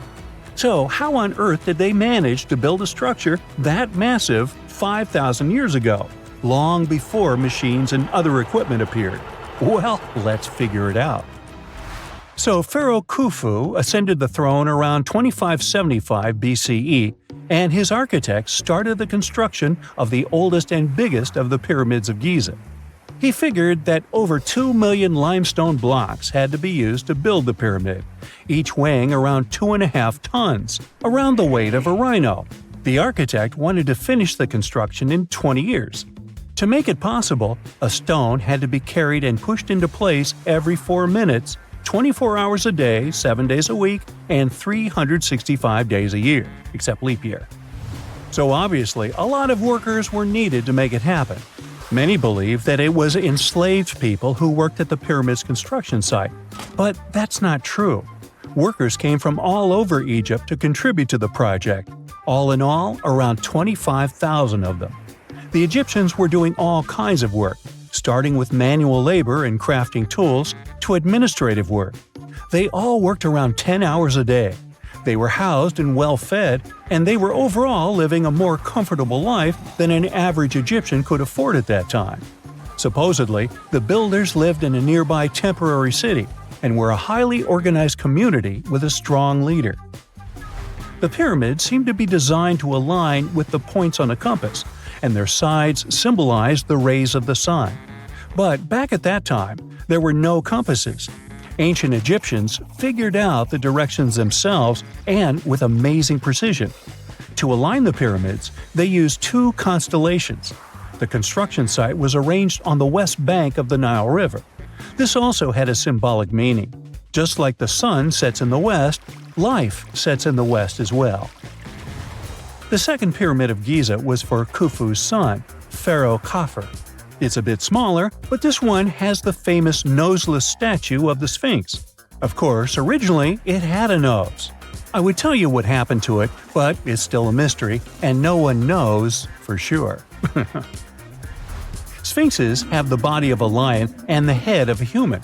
Speaker 1: So how on earth did they manage to build a structure that massive 5,000 years ago, long before machines and other equipment appeared? Well, let's figure it out. So Pharaoh Khufu ascended the throne around 2575 BCE, and his architects started the construction of the oldest and biggest of the pyramids of Giza. He figured that over 2 million limestone blocks had to be used to build the pyramid, each weighing around 2.5 tons, around the weight of a rhino. The architect wanted to finish the construction in 20 years. To make it possible, a stone had to be carried and pushed into place every 4 minutes, 24 hours a day, 7 days a week, and 365 days a year, except leap year. So obviously, a lot of workers were needed to make it happen. Many believe that it was enslaved people who worked at the pyramid's construction site, but that's not true. Workers came from all over Egypt to contribute to the project. All in all, around 25,000 of them. The Egyptians were doing all kinds of work, starting with manual labor and crafting tools to administrative work. They all worked around 10 hours a day. They were housed and well fed, and they were overall living a more comfortable life than an average Egyptian could afford at that time. Supposedly, the builders lived in a nearby temporary city and were a highly organized community with a strong leader. The pyramids seemed to be designed to align with the points on a compass, and their sides symbolized the rays of the sun. But back at that time, there were no compasses. Ancient Egyptians figured out the directions themselves and with amazing precision. To align the pyramids, they used 2 constellations. The construction site was arranged on the west bank of the Nile River. This also had a symbolic meaning. Just like the sun sets in the west, life sets in the west as well. The second pyramid of Giza was for Khufu's son, Pharaoh Khafre. It's a bit smaller, but this one has the famous noseless statue of the Sphinx. Of course, originally it had a nose. I would tell you what happened to it, but it's still a mystery, and no one knows for sure. Sphinxes have the body of a lion and the head of a human.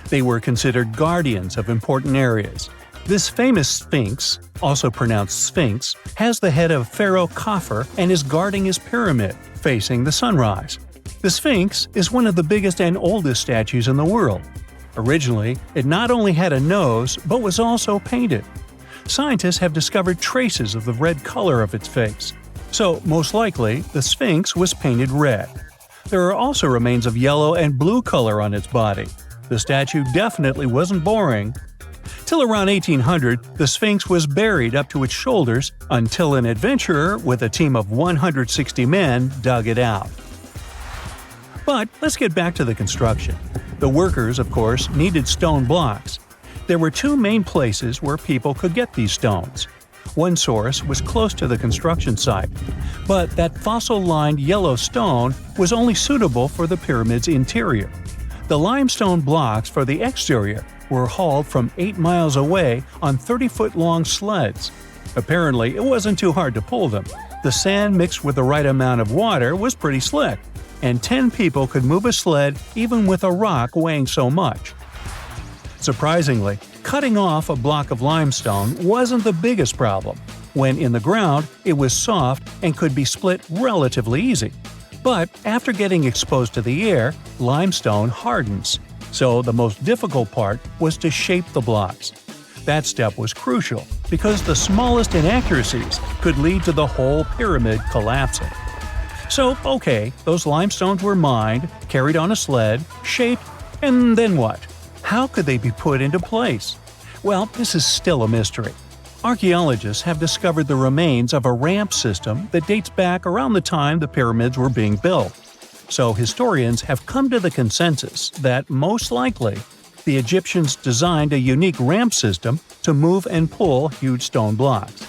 Speaker 1: They were considered guardians of important areas. This famous Sphinx, also pronounced Sphinx, has the head of Pharaoh Khafre and is guarding his pyramid, facing the sunrise. The Sphinx is one of the biggest and oldest statues in the world. Originally, it not only had a nose, but was also painted. Scientists have discovered traces of the red color of its face. So, most likely, the Sphinx was painted red. There are also remains of yellow and blue color on its body. The statue definitely wasn't boring. Till around 1800, the Sphinx was buried up to its shoulders until an adventurer with a team of 160 men dug it out. But let's get back to the construction. The workers, of course, needed stone blocks. There were 2 main places where people could get these stones. One source was close to the construction site, but that fossil-lined yellow stone was only suitable for the pyramid's interior. The limestone blocks for the exterior were hauled from 8 miles away on 30-foot-long sleds. Apparently, it wasn't too hard to pull them. The sand mixed with the right amount of water was pretty slick, and 10 people could move a sled even with a rock weighing so much. Surprisingly, cutting off a block of limestone wasn't the biggest problem. When in the ground, it was soft and could be split relatively easy. But after getting exposed to the air, limestone hardens. So the most difficult part was to shape the blocks. That step was crucial because the smallest inaccuracies could lead to the whole pyramid collapsing. So, okay, those limestones were mined, carried on a sled, shaped, and then what? How could they be put into place? Well, this is still a mystery. Archaeologists have discovered the remains of a ramp system that dates back around the time the pyramids were being built. So historians have come to the consensus that, most likely, the Egyptians designed a unique ramp system to move and pull huge stone blocks.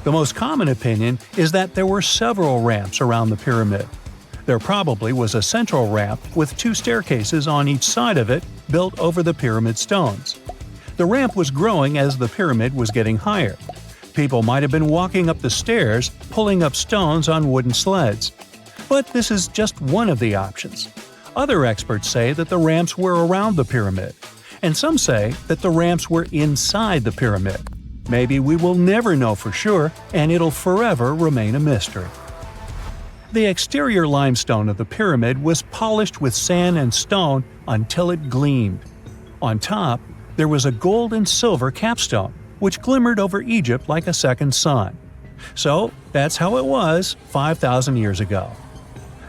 Speaker 1: The most common opinion is that there were several ramps around the pyramid. There probably was a central ramp with 2 staircases on each side of it built over the pyramid stones. The ramp was growing as the pyramid was getting higher. People might have been walking up the stairs, pulling up stones on wooden sleds. But this is just one of the options. Other experts say that the ramps were around the pyramid, and some say that the ramps were inside the pyramid. Maybe we will never know for sure, and it'll forever remain a mystery. The exterior limestone of the pyramid was polished with sand and stone until it gleamed. On top, there was a gold and silver capstone, which glimmered over Egypt like a second sun. So that's how it was 5,000 years ago.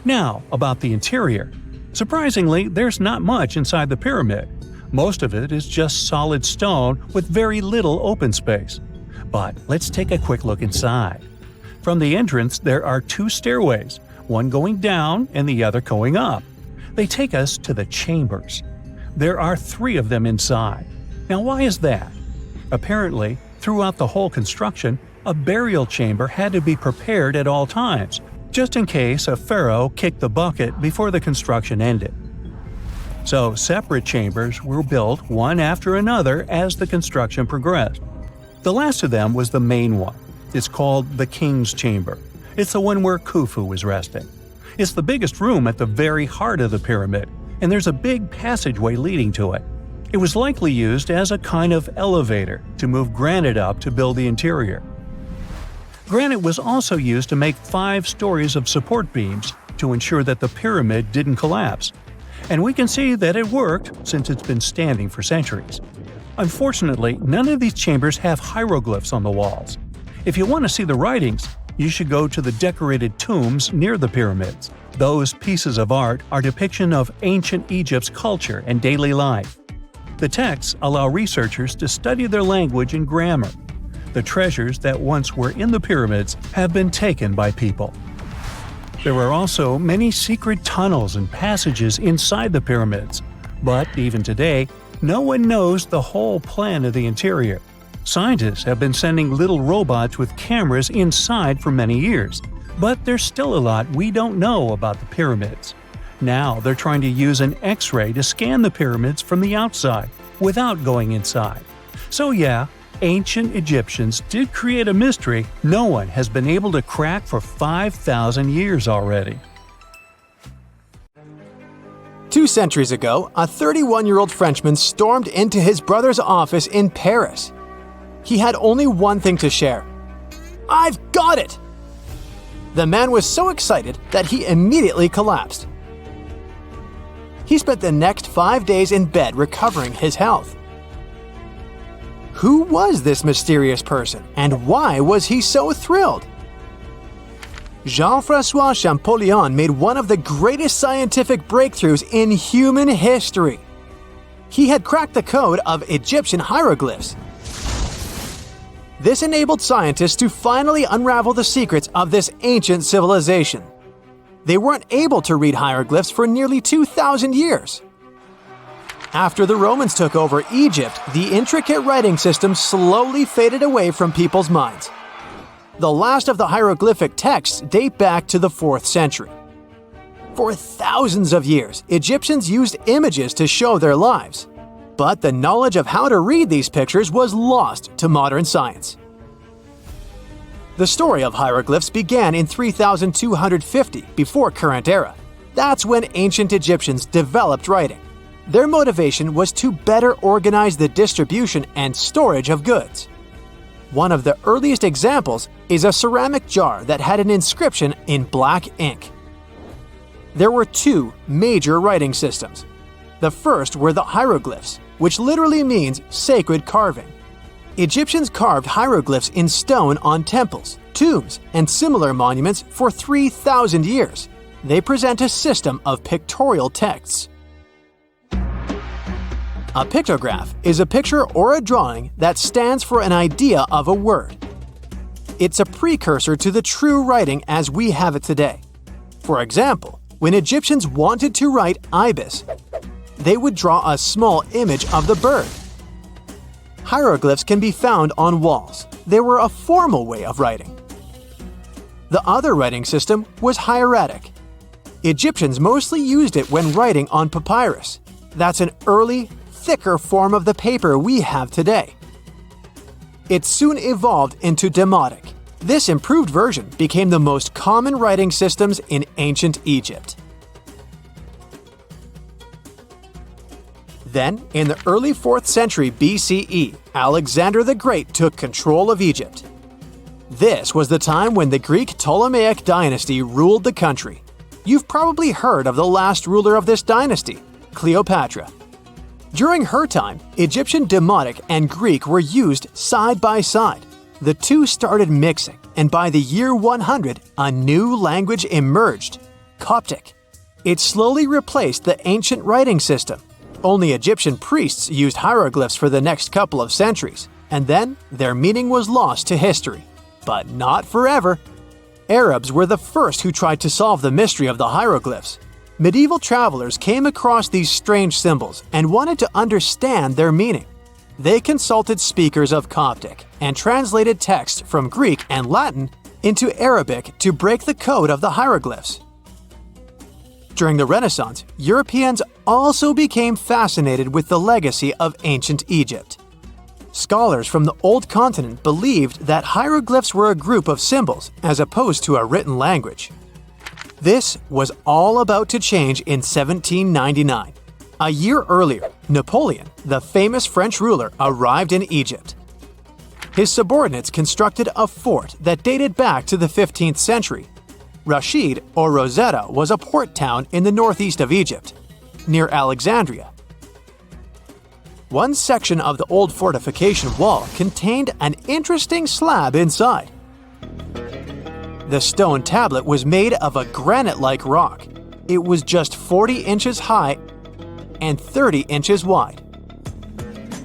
Speaker 1: Now, about the interior. Surprisingly, there's not much inside the pyramid. Most of it is just solid stone with very little open space. But let's take a quick look inside. From the entrance, there are two stairways, one going down and the other going up. They take us to the chambers. There are 3 of them inside. Now, why is that? Apparently, throughout the whole construction, a burial chamber had to be prepared at all times, just in case a pharaoh kicked the bucket before the construction ended. So, separate chambers were built one after another as the construction progressed. The last of them was the main one. It's called the King's Chamber. It's the one where Khufu is resting. It's the biggest room at the very heart of the pyramid, and there's a big passageway leading to it. It was likely used as a kind of elevator to move granite up to build the interior. Granite was also used to make 5 stories of support beams to ensure that the pyramid didn't collapse. And we can see that it worked since it's been standing for centuries. Unfortunately, none of these chambers have hieroglyphs on the walls. If you want to see the writings, you should go to the decorated tombs near the pyramids. Those pieces of art are depiction of ancient Egypt's culture and daily life. The texts allow researchers to study their language and grammar. The treasures that once were in the pyramids have been taken by people. There are also many secret tunnels and passages inside the pyramids, but even today, no one knows the whole plan of the interior. Scientists have been sending little robots with cameras inside for many years, but there's still a lot we don't know about the pyramids. Now they're trying to use an X-ray to scan the pyramids from the outside, without going inside. So yeah, ancient Egyptians did create a mystery no one has been able to crack for 5,000 years already.
Speaker 3: 2 centuries ago, a 31-year-old Frenchman stormed into his brother's office in Paris. He had only one thing to share. "I've got it!" The man was so excited that he immediately collapsed. He spent the next 5 days in bed recovering his health. Who was this mysterious person, and why was he so thrilled? Jean-François Champollion made one of the greatest scientific breakthroughs in human history. He had cracked the code of Egyptian hieroglyphs. This enabled scientists to finally unravel the secrets of this ancient civilization. They weren't able to read hieroglyphs for nearly 2,000 years. After the Romans took over Egypt, the intricate writing system slowly faded away from people's minds. The last of the hieroglyphic texts date back to the 4th century. For thousands of years, Egyptians used images to show their lives. But the knowledge of how to read these pictures was lost to modern science. The story of hieroglyphs began in 3250 before current era. That's when ancient Egyptians developed writing. Their motivation was to better organize the distribution and storage of goods. One of the earliest examples is a ceramic jar that had an inscription in black ink. There were 2 major writing systems. The first were the hieroglyphs, which literally means sacred carving. Egyptians carved hieroglyphs in stone on temples, tombs, and similar monuments for 3,000 years. They present a system of pictorial texts. A pictograph is a picture or a drawing that stands for an idea of a word. It's a precursor to the true writing as we have it today. For example, when Egyptians wanted to write ibis, they would draw a small image of the bird. Hieroglyphs can be found on walls. They were a formal way of writing. The other writing system was hieratic. Egyptians mostly used it when writing on papyrus. That's an early, thicker form of the paper we have today. It soon evolved into Demotic. This improved version became the most common writing systems in ancient Egypt. Then, in the early 4th century BCE, Alexander the Great took control of Egypt. This was the time when the Greek Ptolemaic dynasty ruled the country. You've probably heard of the last ruler of this dynasty, Cleopatra. During her time, Egyptian Demotic and Greek were used side by side. The two started mixing, and by the year 100, a new language emerged, Coptic. It slowly replaced the ancient writing system. Only Egyptian priests used hieroglyphs for the next couple of centuries, and then their meaning was lost to history. But not forever. Arabs were the first who tried to solve the mystery of the hieroglyphs. Medieval travelers came across these strange symbols and wanted to understand their meaning. They consulted speakers of Coptic and translated text from Greek and Latin into Arabic to break the code of the hieroglyphs. During the Renaissance, Europeans also became fascinated with the legacy of ancient Egypt. Scholars from the Old Continent believed that hieroglyphs were a group of symbols as opposed to a written language. This was all about to change in 1799. A year earlier, Napoleon, the famous French ruler, arrived in Egypt. His subordinates constructed a fort that dated back to the 15th century. Rashid, or Rosetta, was a port town in the northeast of Egypt, near Alexandria. One section of the old fortification wall contained an interesting slab inside. The stone tablet was made of a granite-like rock. It was just 40 inches high and 30 inches wide.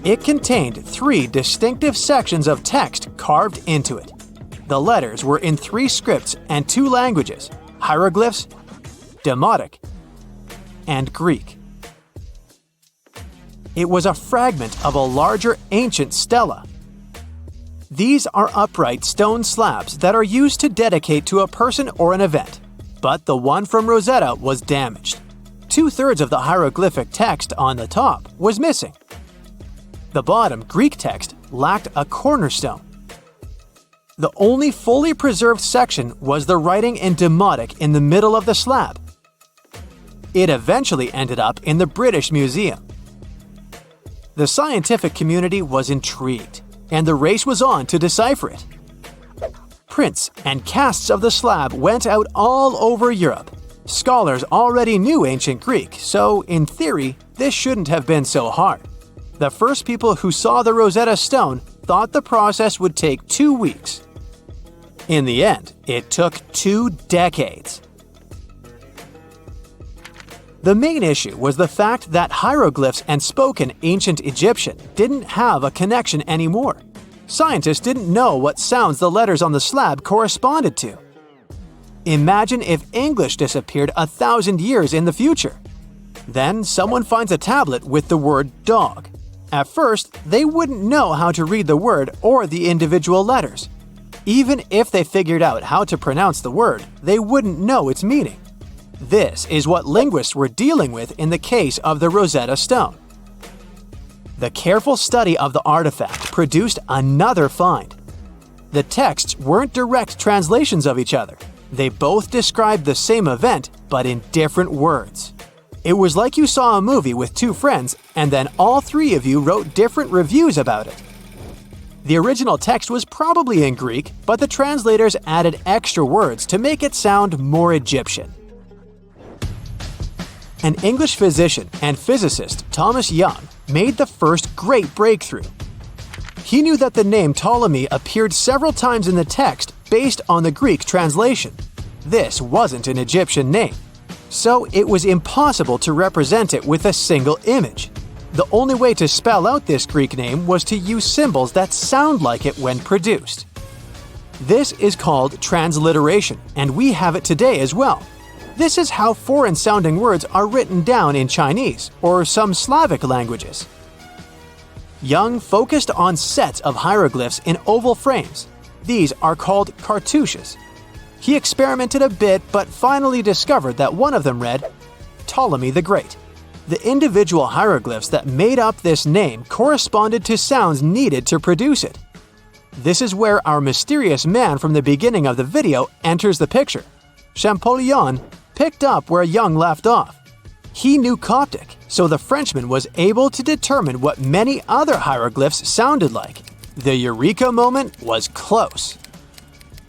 Speaker 3: It contained 3 distinctive sections of text carved into it. The letters were in 3 scripts and 2 languages: hieroglyphs, Demotic, and Greek. It was a fragment of a larger ancient stela. These are upright stone slabs that are used to dedicate to a person or an event, but the one from Rosetta was damaged. 2/3 of the hieroglyphic text on the top was missing. The bottom Greek text lacked a cornerstone. The only fully preserved section was the writing in Demotic in the middle of the slab. It eventually ended up in the British Museum. The scientific community was intrigued, and the race was on to decipher it. Prints and casts of the slab went out all over Europe. Scholars already knew ancient Greek, so in theory, this shouldn't have been so hard. The first people who saw the Rosetta Stone thought the process would take 2 weeks. In the end, it took 2 decades. The main issue was the fact that hieroglyphs and spoken ancient Egyptian didn't have a connection anymore. Scientists didn't know what sounds the letters on the slab corresponded to. Imagine if English disappeared 1,000 years in the future. Then someone finds a tablet with the word dog. At first, they wouldn't know how to read the word or the individual letters. Even if they figured out how to pronounce the word, they wouldn't know its meaning. This is what linguists were dealing with in the case of the Rosetta Stone. The careful study of the artifact produced another find. The texts weren't direct translations of each other. They both described the same event, but in different words. It was like you saw a movie with 2 friends, and then all 3 of you wrote different reviews about it. The original text was probably in Greek, but the translators added extra words to make it sound more Egyptian. An English physician and physicist, Thomas Young, made the first great breakthrough. He knew that the name Ptolemy appeared several times in the text based on the Greek translation. This wasn't an Egyptian name, so it was impossible to represent it with a single image. The only way to spell out this Greek name was to use symbols that sound like it when produced. This is called transliteration, and we have it today as well. This is how foreign-sounding words are written down in Chinese or some Slavic languages. Young focused on sets of hieroglyphs in oval frames. These are called cartouches. He experimented a bit but finally discovered that one of them read, Ptolemy the Great. The individual hieroglyphs that made up this name corresponded to sounds needed to produce it. This is where our mysterious man from the beginning of the video enters the picture. Champollion picked up where Young left off. He knew Coptic, so the Frenchman was able to determine what many other hieroglyphs sounded like. The eureka moment was close.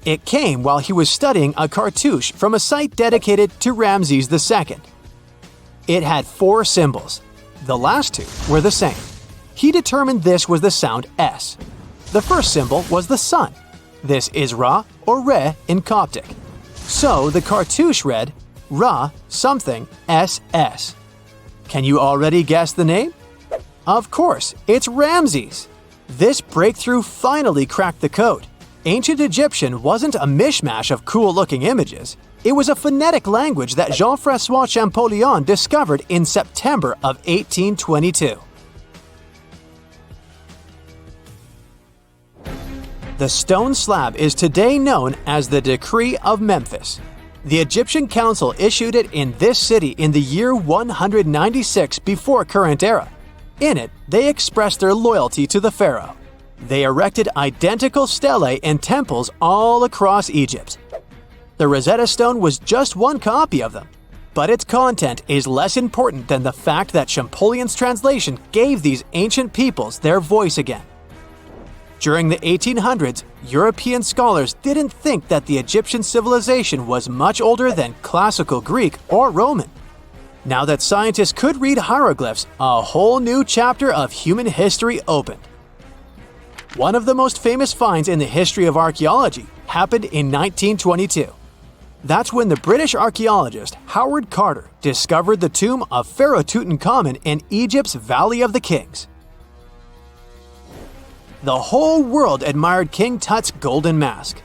Speaker 3: It came while he was studying a cartouche from a site dedicated to Ramses II. It had 4 symbols. The last 2 were the same. He determined this was the sound S. The first symbol was the sun. This is Ra or Re in Coptic. So the cartouche read Ra something SS. Can you already guess the name? Of course, it's Ramses. This breakthrough finally cracked the code. Ancient Egyptian wasn't a mishmash of cool-looking images. It was a phonetic language that Jean-François Champollion discovered in September of 1822. The stone slab is today known as the Decree of Memphis. The Egyptian Council issued it in this city in the year 196 before current era. In it, they expressed their loyalty to the pharaoh. They erected identical stelae in temples all across Egypt. The Rosetta Stone was just one copy of them, but its content is less important than the fact that Champollion's translation gave these ancient peoples their voice again. During the 1800s, European scholars didn't think that the Egyptian civilization was much older than classical Greek or Roman. Now that scientists could read hieroglyphs, a whole new chapter of human history opened. One of the most famous finds in the history of archaeology happened in 1922. That's when the British archaeologist Howard Carter discovered the tomb of Pharaoh Tutankhamun in Egypt's Valley of the Kings. The whole world admired King Tut's golden mask.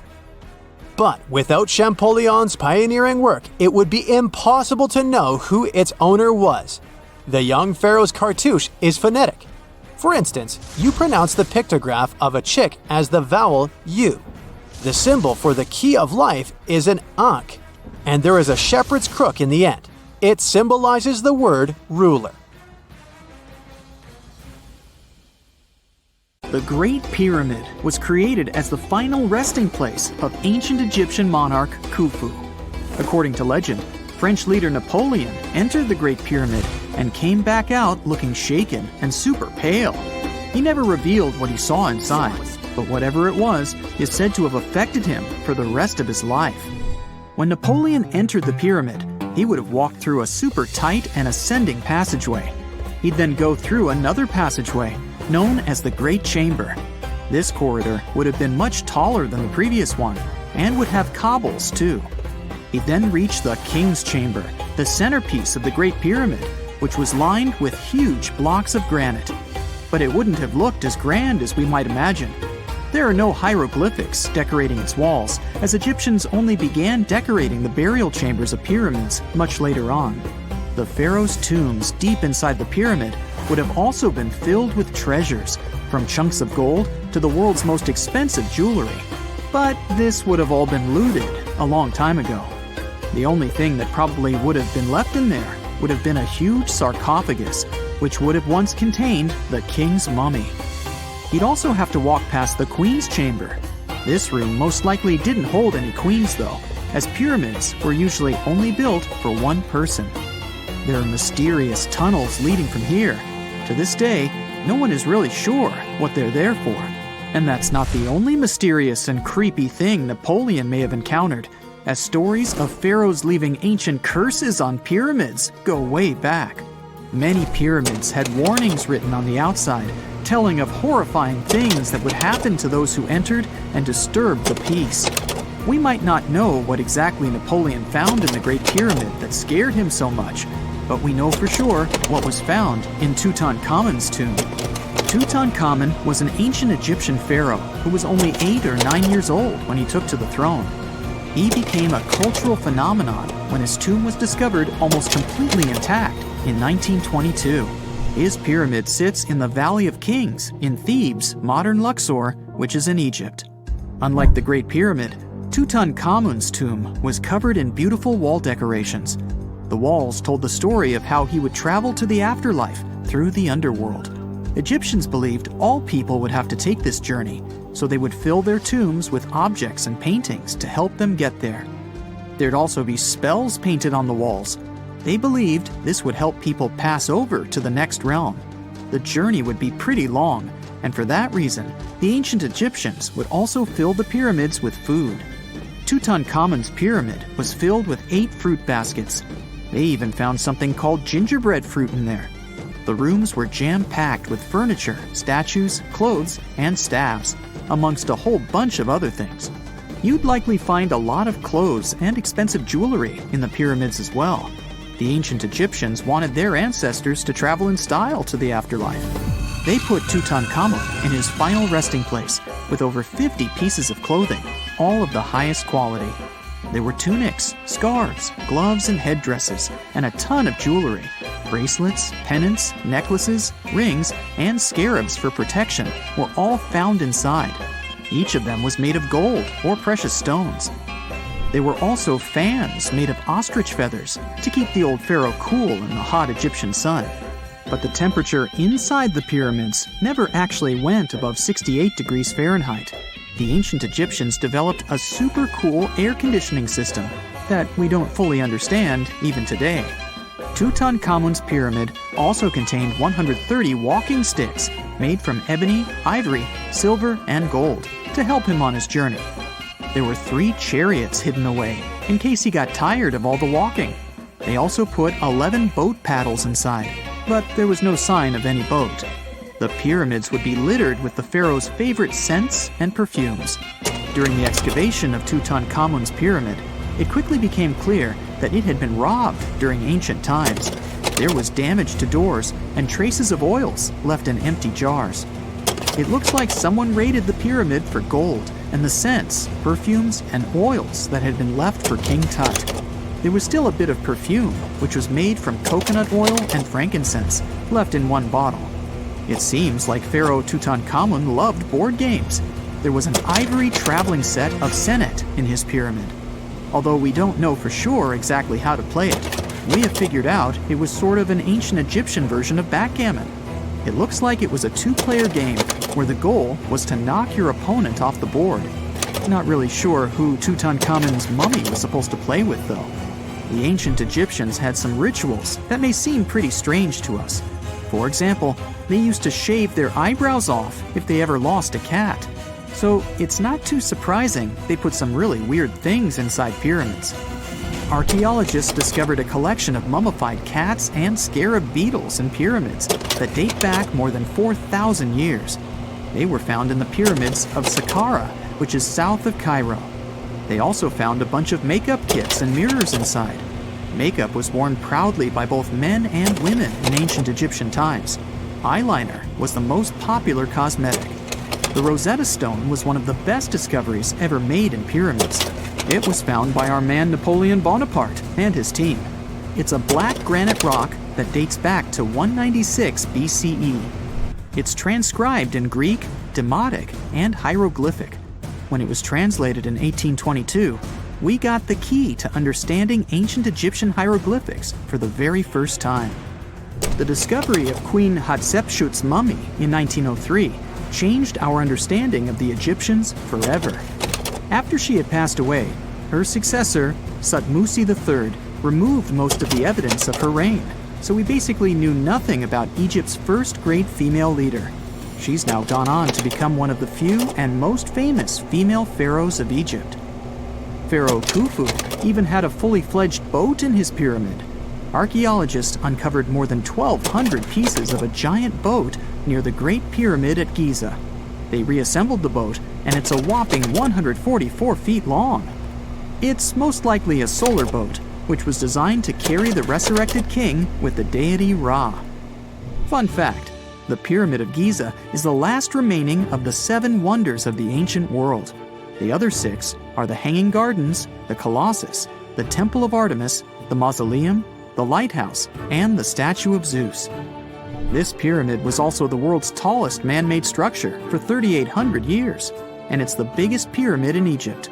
Speaker 3: But without Champollion's pioneering work, it would be impossible to know who its owner was. The young pharaoh's cartouche is phonetic. For instance, you pronounce the pictograph of a chick as the vowel U. The symbol for the key of life is an ankh, and there is a shepherd's crook in the end. It symbolizes the word ruler.
Speaker 5: The Great Pyramid was created as the final resting place of ancient Egyptian monarch Khufu. According to legend, French leader Napoleon entered the Great Pyramid and came back out looking shaken and super pale. He never revealed what he saw inside, but whatever it was is said to have affected him for the rest of his life. When Napoleon entered the pyramid, he would have walked through a super tight and ascending passageway. He'd then go through another passageway, known as the Great Chamber. This corridor would have been much taller than the previous one, and would have cobbles too. He'd then reach the King's Chamber, the centerpiece of the Great Pyramid, which was lined with huge blocks of granite. But it wouldn't have looked as grand as we might imagine. There are no hieroglyphics decorating its walls, as Egyptians only began decorating the burial chambers of pyramids much later on. The pharaoh's tombs deep inside the pyramid would have also been filled with treasures, from chunks of gold to the world's most expensive jewelry. But this would have all been looted a long time ago. The only thing that probably would have been left in there would have been a huge sarcophagus, which would have once contained the king's mummy. He'd also have to walk past the queen's chamber. This room most likely didn't hold any queens though, as pyramids were usually only built for one person. There are mysterious tunnels leading from here. To this day, no one is really sure what they're there for. And that's not the only mysterious and creepy thing Napoleon may have encountered, as stories of pharaohs leaving ancient curses on pyramids go way back. Many pyramids had warnings written on the outside, telling of horrifying things that would happen to those who entered and disturbed the peace. We might not know what exactly Napoleon found in the Great Pyramid that scared him so much, but we know for sure what was found in Tutankhamun's tomb. Tutankhamun was an ancient Egyptian pharaoh who was only 8 or 9 years old when he took to the throne. He became a cultural phenomenon when his tomb was discovered almost completely intact in 1922. His pyramid sits in the Valley of Kings in Thebes, modern Luxor, which is in Egypt. Unlike the Great Pyramid, Tutankhamun's tomb was covered in beautiful wall decorations. The walls told the story of how he would travel to the afterlife through the underworld. Egyptians believed all people would have to take this journey, so they would fill their tombs with objects and paintings to help them get there. There'd also be spells painted on the walls. They believed this would help people pass over to the next realm. The journey would be pretty long, and for that reason, the ancient Egyptians would also fill the pyramids with food. Tutankhamun's pyramid was filled with 8 fruit baskets. They even found something called gingerbread fruit in there. The rooms were jam-packed with furniture, statues, clothes, and staffs, amongst a whole bunch of other things. You'd likely find a lot of clothes and expensive jewelry in the pyramids as well. The ancient Egyptians wanted their ancestors to travel in style to the afterlife. They put Tutankhamun in his final resting place with over 50 pieces of clothing, all of the highest quality. There were tunics, scarves, gloves, and headdresses, and a ton of jewelry. Bracelets, pendants, necklaces, rings, and scarabs for protection were all found inside. Each of them was made of gold or precious stones. There were also fans made of ostrich feathers to keep the old pharaoh cool in the hot Egyptian sun. But the temperature inside the pyramids never actually went above 68 degrees Fahrenheit. The ancient Egyptians developed a super cool air conditioning system that we don't fully understand even today. Tutankhamun's pyramid also contained 130 walking sticks made from ebony, ivory, silver, and gold to help him on his journey. There were 3 chariots hidden away in case he got tired of all the walking. They also put 11 boat paddles inside, but there was no sign of any boat. The pyramids would be littered with the pharaoh's favorite scents and perfumes. During the excavation of Tutankhamun's pyramid, it quickly became clear that it had been robbed during ancient times. There was damage to doors and traces of oils left in empty jars. It looks like someone raided the pyramid for gold and the scents, perfumes, and oils that had been left for King Tut. There was still a bit of perfume, which was made from coconut oil and frankincense, left in one bottle. It seems like Pharaoh Tutankhamun loved board games. There was an ivory traveling set of Senet in his pyramid. Although we don't know for sure exactly how to play it, we have figured out it was sort of an ancient Egyptian version of backgammon. It looks like it was a 2-player game where the goal was to knock your opponent off the board. Not really sure who Tutankhamun's mummy was supposed to play with, though. The ancient Egyptians had some rituals that may seem pretty strange to us. For example, they used to shave their eyebrows off if they ever lost a cat. So it's not too surprising they put some really weird things inside pyramids. Archaeologists discovered a collection of mummified cats and scarab beetles in pyramids that date back more than 4,000 years. They were found in the pyramids of Saqqara, which is south of Cairo. They also found a bunch of makeup kits and mirrors inside. Makeup was worn proudly by both men and women in ancient Egyptian times. Eyeliner was the most popular cosmetic. The Rosetta Stone was one of the best discoveries ever made in pyramids. It was found by our man Napoleon Bonaparte and his team. It's a black granite rock that dates back to 196 BCE. It's transcribed in Greek, Demotic, and hieroglyphic. When it was translated in 1822, we got the key to understanding ancient Egyptian hieroglyphics for the very first time. The discovery of Queen Hatshepsut's mummy in 1903 changed our understanding of the Egyptians forever. After she had passed away, her successor, Thutmose III, removed most of the evidence of her reign, so we basically knew nothing about Egypt's first great female leader. She's now gone on to become one of the few and most famous female pharaohs of Egypt. Pharaoh Khufu even had a fully fledged boat in his pyramid. Archaeologists uncovered more than 1,200 pieces of a giant boat near the Great Pyramid at Giza. They reassembled the boat, and it's a whopping 144 feet long. It's most likely a solar boat, which was designed to carry the resurrected king with the deity Ra. Fun fact, the Pyramid of Giza is the last remaining of the 7 wonders of the ancient world. The other 6 are the Hanging Gardens, the Colossus, the Temple of Artemis, the Mausoleum, the Lighthouse, and the Statue of Zeus. This pyramid was also the world's tallest man-made structure for 3,800 years, and it's the biggest pyramid in Egypt.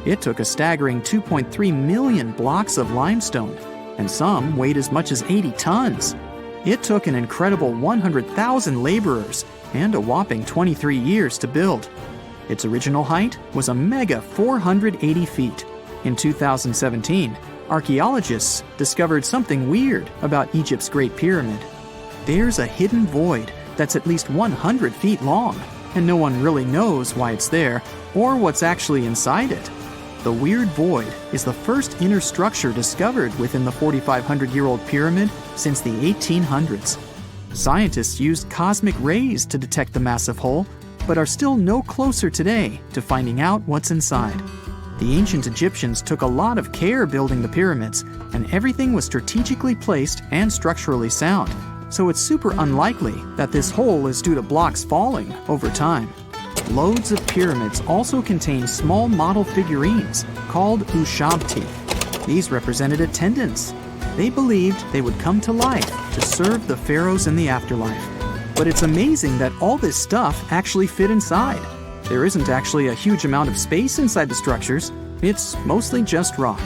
Speaker 5: It took a staggering 2.3 million blocks of limestone. and some weighed as much as 80 tons. It took an incredible 100,000 laborers and a whopping 23 years to build. Its original height was a mega 480 feet. In 2017, archaeologists discovered something weird about Egypt's Great Pyramid. There's a hidden void that's at least 100 feet long, and no one really knows why it's there or what's actually inside it. The weird void is the first inner structure discovered within the 4,500-year-old pyramid since the 1800s. Scientists used cosmic rays to detect the massive hole, but are still no closer today to finding out what's inside. The ancient Egyptians took a lot of care building the pyramids, and everything was strategically placed and structurally sound, so it's super unlikely that this hole is due to blocks falling over time. Loads of pyramids also contain small model figurines called ushabti. These represented attendants. They believed they would come to life to serve the pharaohs in the afterlife. But it's amazing that all this stuff actually fit inside. There isn't actually a huge amount of space inside the structures. It's mostly just rock.